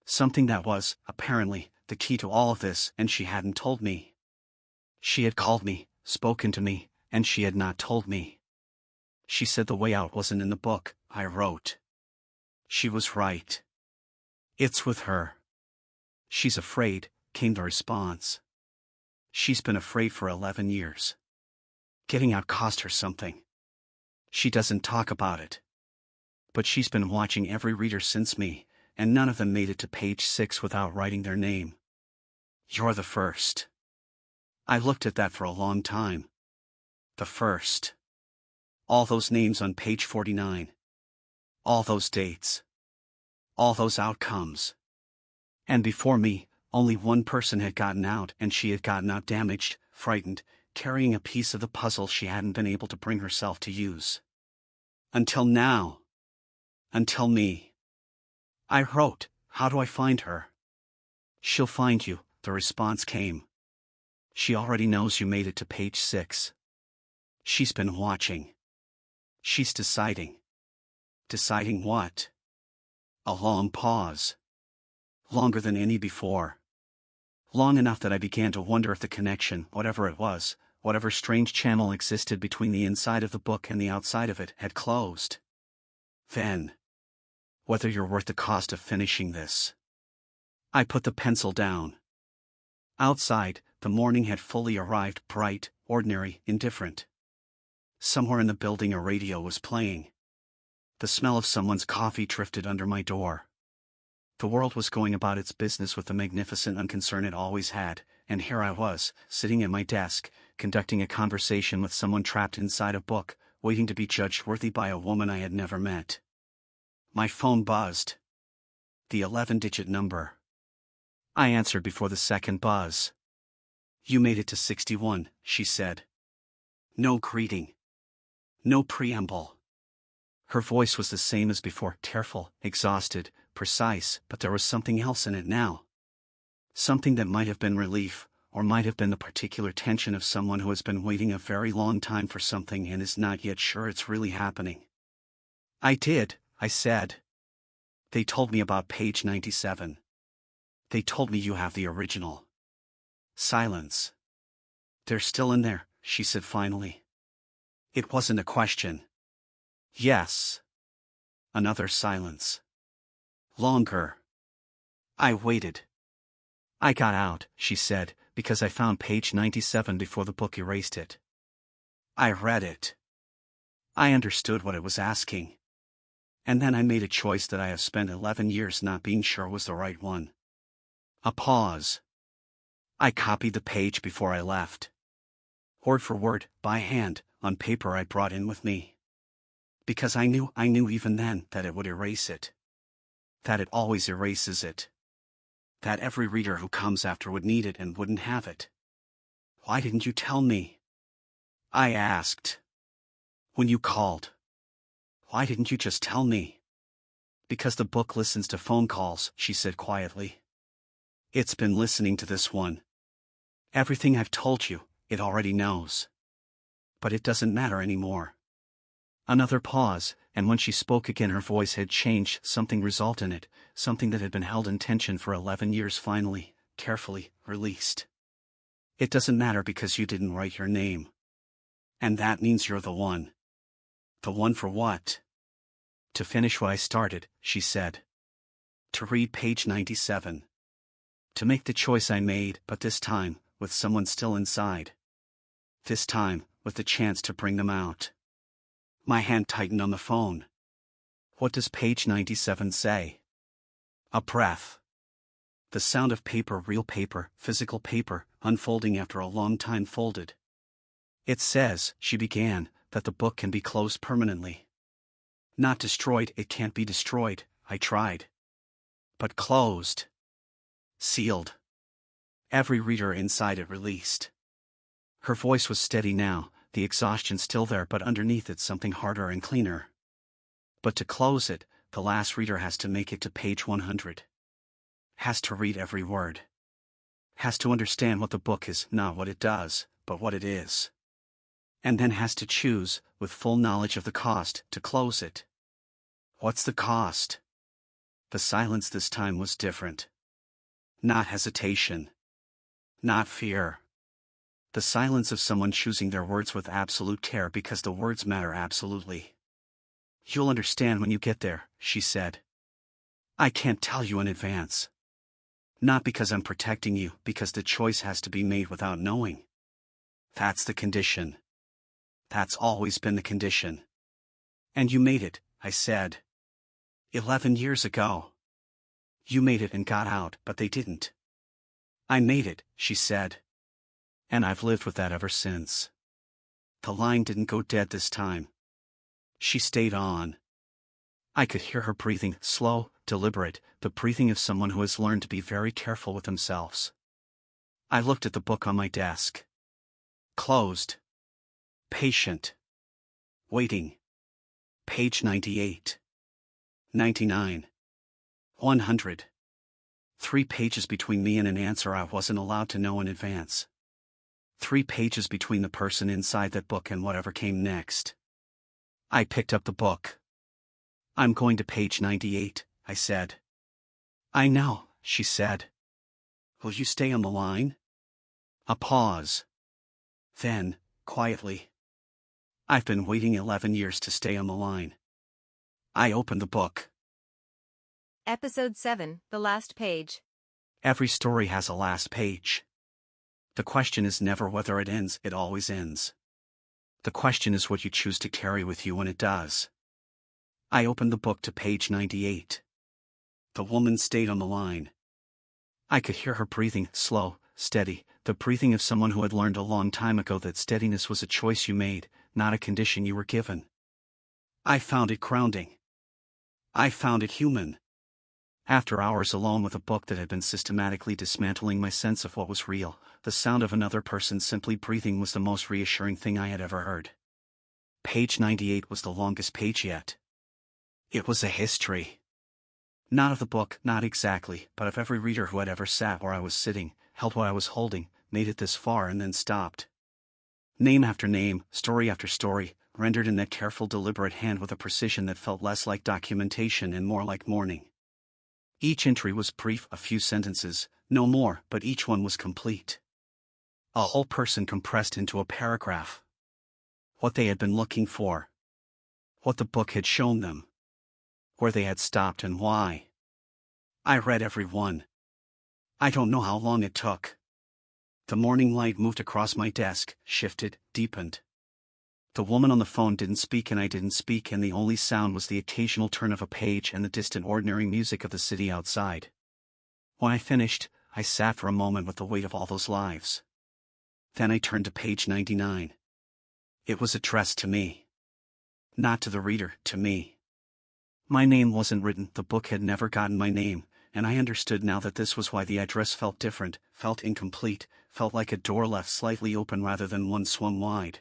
Speaker 2: Something that was, apparently, the key to all of this, and she hadn't told me. She had called me, spoken to me, and she had not told me. She said the way out wasn't in the book, I wrote. She was right. It's with her. She's afraid, came the response. She's been afraid for 11 years. Getting out cost her something. She doesn't talk about it. But she's been watching every reader since me, and none of them made it to page 6 without writing their name. You're the first. I looked at that for a long time. The first. All those names on page 49. All those dates. All those outcomes. And before me, only one person had gotten out, and she had gotten out damaged, frightened, carrying a piece of the puzzle she hadn't been able to bring herself to use. Until now. Until me. I wrote, how do I find her? She'll find you, the response came. She already knows you made it to page 6. She's been watching. She's deciding. Deciding what? A long pause. Longer than any before. Long enough that I began to wonder if the connection, whatever it was, whatever strange channel existed between the inside of the book and the outside of it, had closed. Then. Whether you're worth the cost of finishing this. I put the pencil down. Outside, the morning had fully arrived, bright, ordinary, indifferent. Somewhere in the building a radio was playing. The smell of someone's coffee drifted under my door. The world was going about its business with the magnificent unconcern it always had, and here I was, sitting at my desk, conducting a conversation with someone trapped inside a book, waiting to be judged worthy by a woman I had never met. My phone buzzed. The 11-digit number. I answered before the second buzz. You made it to 61, she said. No greeting. No preamble. Her voice was the same as before, tearful, exhausted, precise, but there was something else in it now. Something that might have been relief, or might have been the particular tension of someone who has been waiting a very long time for something and is not yet sure it's really happening. I did, I said. They told me about page 97. They told me you have the original. Silence. They're still in there, she said finally. It wasn't a question. Yes. Another silence. Longer. I waited. I got out, she said, because I found page 97 before the book erased it. I read it. I understood what it was asking. And then I made a choice that I have spent 11 years not being sure was the right one. A pause. I copied the page before I left. Word for word, by hand, on paper I brought in with me. Because I knew even then that it would erase it. That it always erases it. That every reader who comes after would need it and wouldn't have it. Why didn't you tell me? I asked. When you called. Why didn't you just tell me? Because the book listens to phone calls, she said quietly. It's been listening to this one. Everything I've told you, it already knows. But it doesn't matter anymore. Another pause, and when she spoke again her voice had changed, something resulted in it, something that had been held in tension for 11 years finally, carefully, released. It doesn't matter because you didn't write your name. And that means you're the one. The one for what? To finish what I started, she said. To read page 97. To make the choice I made, but this time, with someone still inside. This time, with the chance to bring them out. My hand tightened on the phone. What does page 97 say? A breath. The sound of paper, real paper, physical paper, unfolding after a long time folded. It says, she began, that the book can be closed permanently. Not destroyed, it can't be destroyed, I tried. But closed. Sealed. Every reader inside it released. Her voice was steady now, the exhaustion still there, but underneath it something harder and cleaner. But to close it, the last reader has to make it to page 100. Has to read every word. Has to understand what the book is, not what it does, but what it is. And then has to choose, with full knowledge of the cost, to close it. What's the cost? The silence this time was different. Not hesitation. Not fear. The silence of someone choosing their words with absolute care because the words matter absolutely. You'll understand when you get there, she said. I can't tell you in advance. Not because I'm protecting you, because the choice has to be made without knowing. That's the condition. That's always been the condition. And you made it, I said. 11 years ago. You made it and got out, but they didn't. I made it, she said. And I've lived with that ever since. The line didn't go dead this time. She stayed on. I could hear her breathing, slow, deliberate, the breathing of someone who has learned to be very careful with themselves. I looked at the book on my desk. Closed. Patient. Waiting. Page 98. 99. 100. 3 pages between me and an answer I wasn't allowed to know in advance. 3 pages between the person inside that book and whatever came next. I picked up the book. I'm going to page 98, I said. I know, she said. Will you stay on the line? A pause. Then, quietly. I've been waiting 11 years to stay on the line. I opened the book.
Speaker 1: Episode 7, The Last Page.
Speaker 2: Every story has a last page. The question is never whether it ends, it always ends. The question is what you choose to carry with you when it does. I opened the book to page 98. The woman stayed on the line. I could hear her breathing, slow, steady, the breathing of someone who had learned a long time ago that steadiness was a choice you made, not a condition you were given. I found it grounding. I found it human. After hours alone with a book that had been systematically dismantling my sense of what was real, the sound of another person simply breathing was the most reassuring thing I had ever heard. Page 98 was the longest page yet. It was a history. Not of the book, not exactly, but of every reader who had ever sat where I was sitting, held what I was holding, made it this far and then stopped. Name after name, story after story, rendered in that careful, deliberate hand with a precision that felt less like documentation and more like mourning. Each entry was brief, a few sentences, no more, but each one was complete. A whole person compressed into a paragraph. What they had been looking for. What the book had shown them. Where they had stopped and why. I read every one. I don't know how long it took. The morning light moved across my desk, shifted, deepened. The woman on the phone didn't speak and I didn't speak, and the only sound was the occasional turn of a page and the distant ordinary music of the city outside. When I finished, I sat for a moment with the weight of all those lives. Then I turned to page 99. It was addressed to me. Not to the reader, to me. My name wasn't written, the book had never gotten my name, and I understood now that this was why the address felt different, felt incomplete, felt like a door left slightly open rather than one swung wide.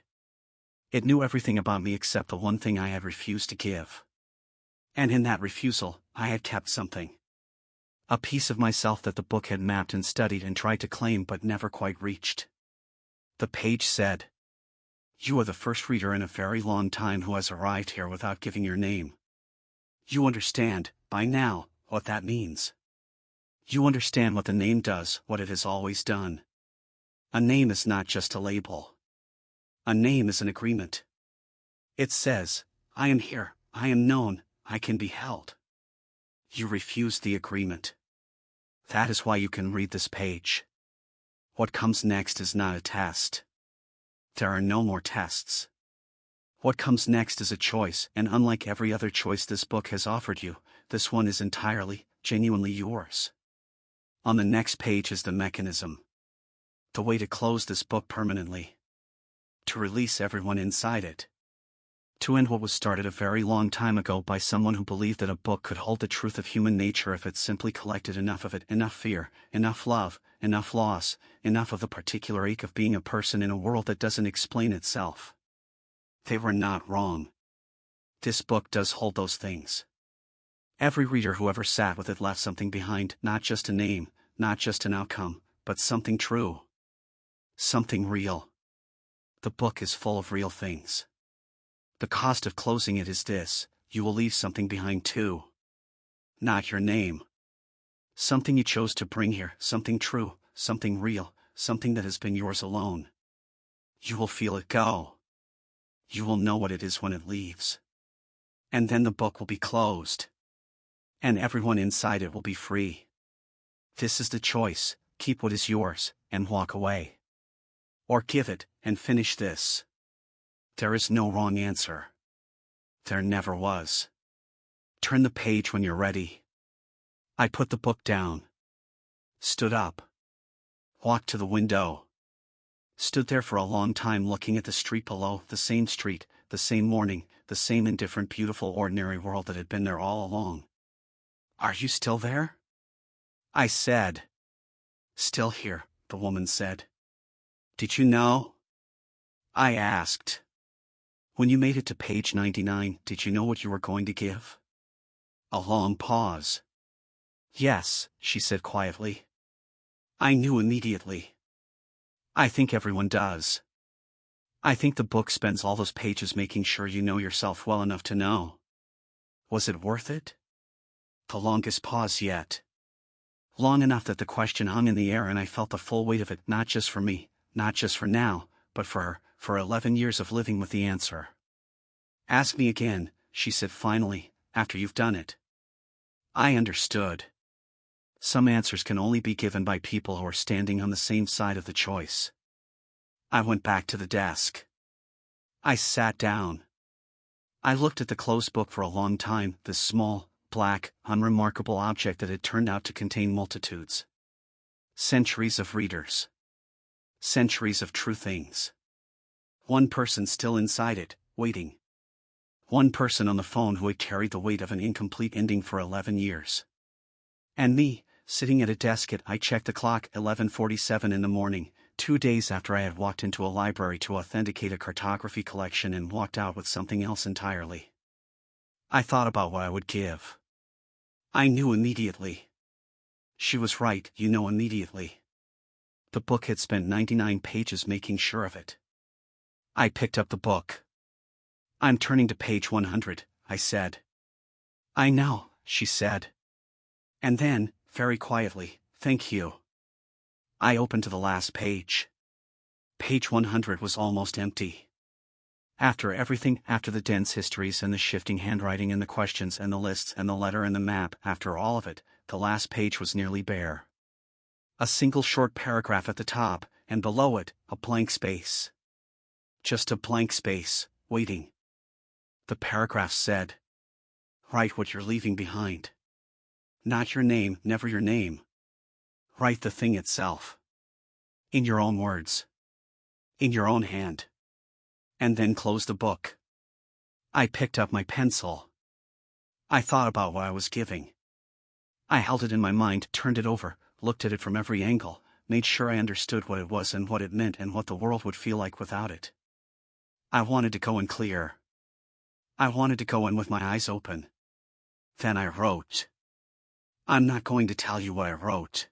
Speaker 2: It knew everything about me except the one thing I had refused to give. And in that refusal, I had kept something. A piece of myself that the book had mapped and studied and tried to claim but never quite reached. The page said, "You are the first reader in a very long time who has arrived here without giving your name. You understand, by now, what that means. You understand what the name does, what it has always done. A name is not just a label. A name is an agreement. It says, I am here, I am known, I can be held. You refused the agreement. That is why you can read this page. What comes next is not a test. There are no more tests. What comes next is a choice, and unlike every other choice this book has offered you, this one is entirely, genuinely yours. On the next page is the mechanism. The way to close this book permanently. To release everyone inside it. To end what was started a very long time ago by someone who believed that a book could hold the truth of human nature if it simply collected enough of it, enough fear, enough love, enough loss, enough of the particular ache of being a person in a world that doesn't explain itself. They were not wrong. This book does hold those things. Every reader who ever sat with it left something behind, not just a name, not just an outcome, but something true. Something real. The book is full of real things. The cost of closing it is this: you will leave something behind too. Not your name. Something you chose to bring here, something true, something real, something that has been yours alone. You will feel it go. You will know what it is when it leaves. And then the book will be closed. And everyone inside it will be free. This is the choice: keep what is yours, and walk away. Or give it, and finish this. There is no wrong answer. There never was. Turn the page when you're ready. I put the book down. Stood up. Walked to the window. Stood there for a long time looking at the street below, the same street, the same morning, the same indifferent, beautiful, ordinary world that had been there all along. "Are you still there?" I said. "Still here," the woman said. "Did you know?" I asked. "When you made it to page 99, did you know what you were going to give?" A long pause. "Yes," she said quietly. "I knew immediately. I think everyone does. I think the book spends all those pages making sure you know yourself well enough to know. Was it worth it?" The longest pause yet. Long enough that the question hung in the air and I felt the full weight of it, not just for me, not just for now, but for her, for 11 years of living with the answer. "Ask me again," she said finally, "after you've done it." I understood. Some answers can only be given by people who are standing on the same side of the choice. I went back to the desk. I sat down. I looked at the closed book for a long time, this small, black, unremarkable object that had turned out to contain multitudes. Centuries of readers. Centuries of true things. One person still inside it, waiting. One person on the phone who had carried the weight of an incomplete ending for 11 years. And me, sitting at a desk at, I checked the clock, 11:47 in the morning, 2 days after I had walked into a library to authenticate a cartography collection and walked out with something else entirely. I thought about what I would give. I knew immediately. She was right, you know immediately. The book had spent 99 pages making sure of it. I picked up the book. "I'm turning to page 100, I said. "I know," she said. And then, very quietly, "Thank you." I opened to the last page. Page 100 was almost empty. After everything, after the dense histories and the shifting handwriting and the questions and the lists and the letter and the map, after all of it, the last page was nearly bare. A single short paragraph at the top, and below it, a blank space. Just a blank space, waiting. The paragraph said, "Write what you're leaving behind. Not your name, never your name. Write the thing itself. In your own words. In your own hand. And then close the book." I picked up my pencil. I thought about what I was giving. I held it in my mind, turned it over, looked at it from every angle, made sure I understood what it was and what it meant and what the world would feel like without it. I wanted to go in clear. I wanted to go in with my eyes open. Then I wrote. I'm not going to tell you what I wrote.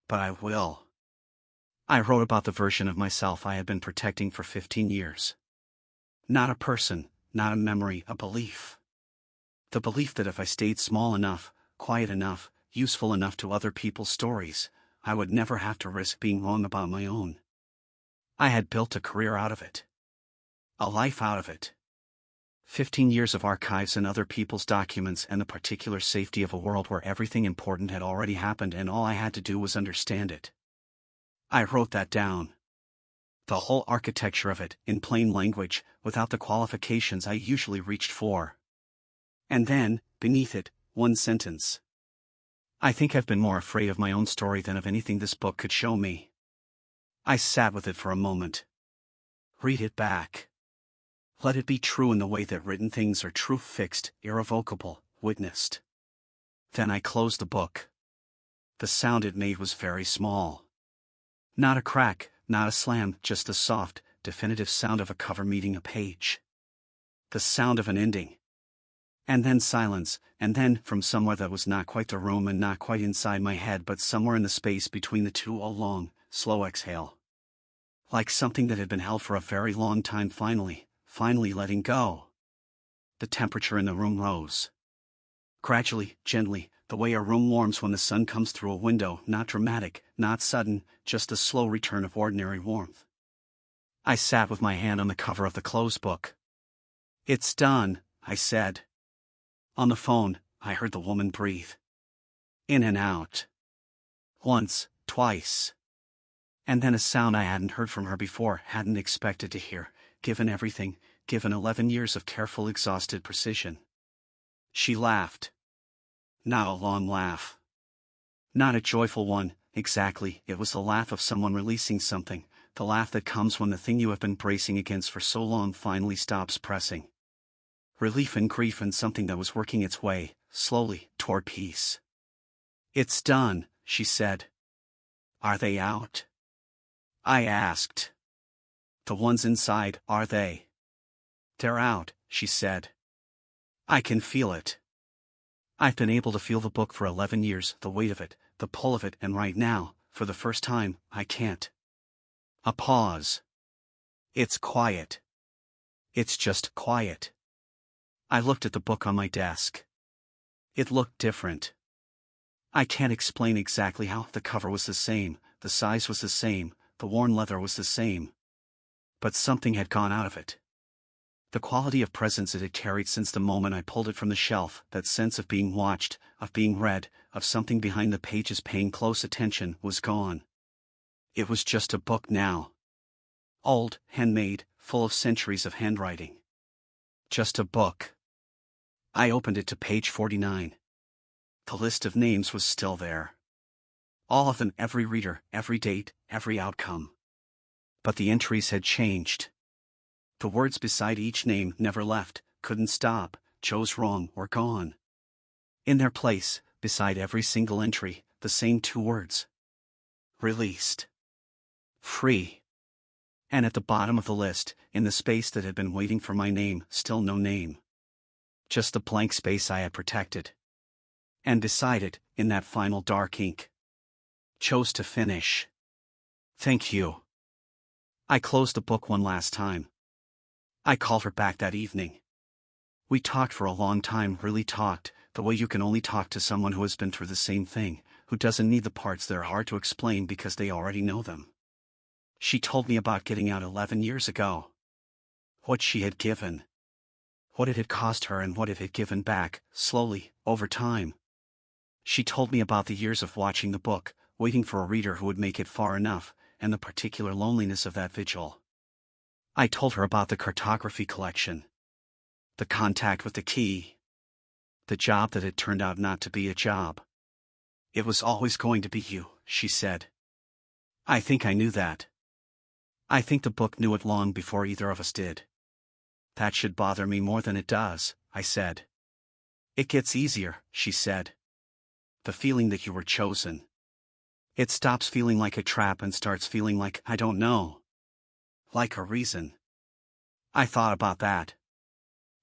Speaker 2: But I will. I wrote about the version of myself I had been protecting for 15 years. Not a person, not a memory, a belief. The belief that if I stayed small enough, quiet enough, useful enough to other people's stories, I would never have to risk being wrong about my own. I had built a career out of it. A life out of it. 15 years of archives and other people's documents and the particular safety of a world where everything important had already happened and all I had to do was understand it. I wrote that down. The whole architecture of it, in plain language, without the qualifications I usually reached for. And then, beneath it, one sentence. I think I've been more afraid of my own story than of anything this book could show me. I sat with it for a moment. Read it back. Let it be true in the way that written things are true, fixed, irrevocable, witnessed. Then I closed the book. The sound it made was very small. Not a crack, not a slam, just the soft, definitive sound of a cover meeting a page. The sound of an ending. And then silence, and then, from somewhere that was not quite the room and not quite inside my head but somewhere in the space between the two, a long, slow exhale. Like something that had been held for a very long time finally letting go. The temperature in the room rose. Gradually, gently, the way a room warms when the sun comes through a window, not dramatic, not sudden, just a slow return of ordinary warmth. I sat with my hand on the cover of the closed book. It's done, I said. On the phone, I heard the woman breathe. In and out. Once, twice. And then a sound I hadn't heard from her before, hadn't expected to hear, given everything, given 11 years of careful, exhausted precision. She laughed. Not a long laugh. Not a joyful one, exactly. It was the laugh of someone releasing something, the laugh that comes when the thing you have been bracing against for so long finally stops pressing. Relief and grief and something that was working its way, slowly, toward peace. It's done, she said. Are they out? I asked. The ones inside, are they? They're out, she said. I can feel it. I've been able to feel the book for 11 years, the weight of it, the pull of it, and right now, for the first time, I can't. A pause. It's quiet. It's just quiet. I looked at the book on my desk. It looked different. I can't explain exactly how. The cover was the same, the size was the same, the worn leather was the same. But something had gone out of it. The quality of presence it had carried since the moment I pulled it from the shelf, that sense of being watched, of being read, of something behind the pages paying close attention, was gone. It was just a book now. Old, handmade, full of centuries of handwriting. Just a book. I opened it to page 49. The list of names was still there. All of them, every reader, every date, every outcome. But the entries had changed. The words beside each name never left, couldn't stop, chose wrong, or gone. In their place, beside every single entry, the same 2 words. Released. Free. And at the bottom of the list, in the space that had been waiting for my name, still no name. Just the blank space I had protected. And beside it, in that final dark ink. Chose to finish. Thank you. I closed the book one last time. I called her back that evening. We talked for a long time, really talked, the way you can only talk to someone who has been through the same thing, who doesn't need the parts that are hard to explain because they already know them. She told me about getting out 11 years ago. What she had given. What it had cost her and what it had given back, slowly, over time. She told me about the years of watching the book, waiting for a reader who would make it far enough, and the particular loneliness of that vigil. I told her about the cartography collection. The contact with the key. The job that had turned out not to be a job. It was always going to be you, she said. I think I knew that. I think the book knew it long before either of us did. That should bother me more than it does, I said. It gets easier, she said. The feeling that you were chosen. It stops feeling like a trap and starts feeling like, I don't know. Like a reason. I thought about that.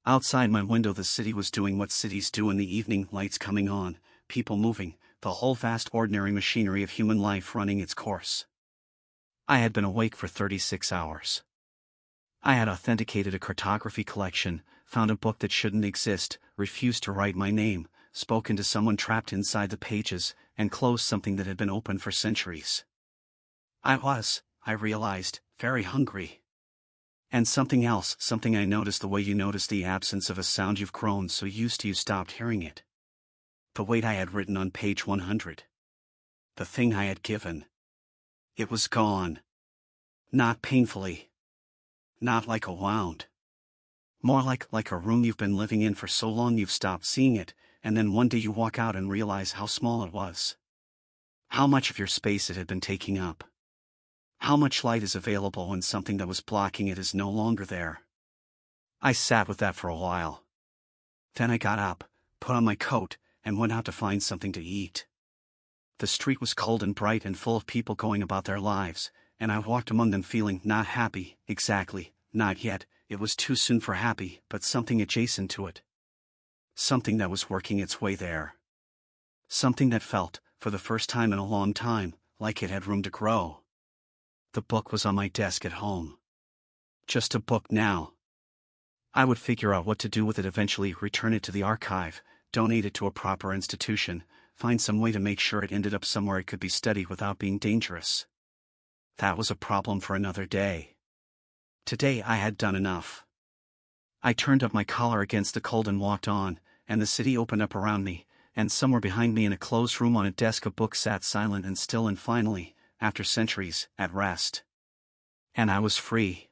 Speaker 2: Outside my window the city was doing what cities do in the evening, lights coming on, people moving, the whole vast ordinary machinery of human life running its course. I had been awake for 36 hours. I had authenticated a cartography collection, found a book that shouldn't exist, refused to write my name, spoken to someone trapped inside the pages, and closed something that had been open for centuries. I realized, very hungry. And something else, something I noticed the way you notice the absence of a sound you've grown so used to you stopped hearing it. The weight I had written on page 100. The thing I had given. It was gone. Not painfully. Not like a wound. More like a room you've been living in for so long you've stopped seeing it, and then one day you walk out and realize how small it was. How much of your space it had been taking up. How much light is available when something that was blocking it is no longer there. I sat with that for a while. Then I got up, put on my coat, and went out to find something to eat. The street was cold and bright and full of people going about their lives, and I walked among them feeling not happy, exactly, not yet, it was too soon for happy, but something adjacent to it. Something that was working its way there. Something that felt, for the first time in a long time, like it had room to grow. The book was on my desk at home. Just a book now. I would figure out what to do with it eventually, return it to the archive, donate it to a proper institution, find some way to make sure it ended up somewhere it could be studied without being dangerous. That was a problem for another day. Today I had done enough. I turned up my collar against the cold and walked on, and the city opened up around me, and somewhere behind me in a closed room on a desk a book sat silent and still and finally, after centuries, at rest. And I was free.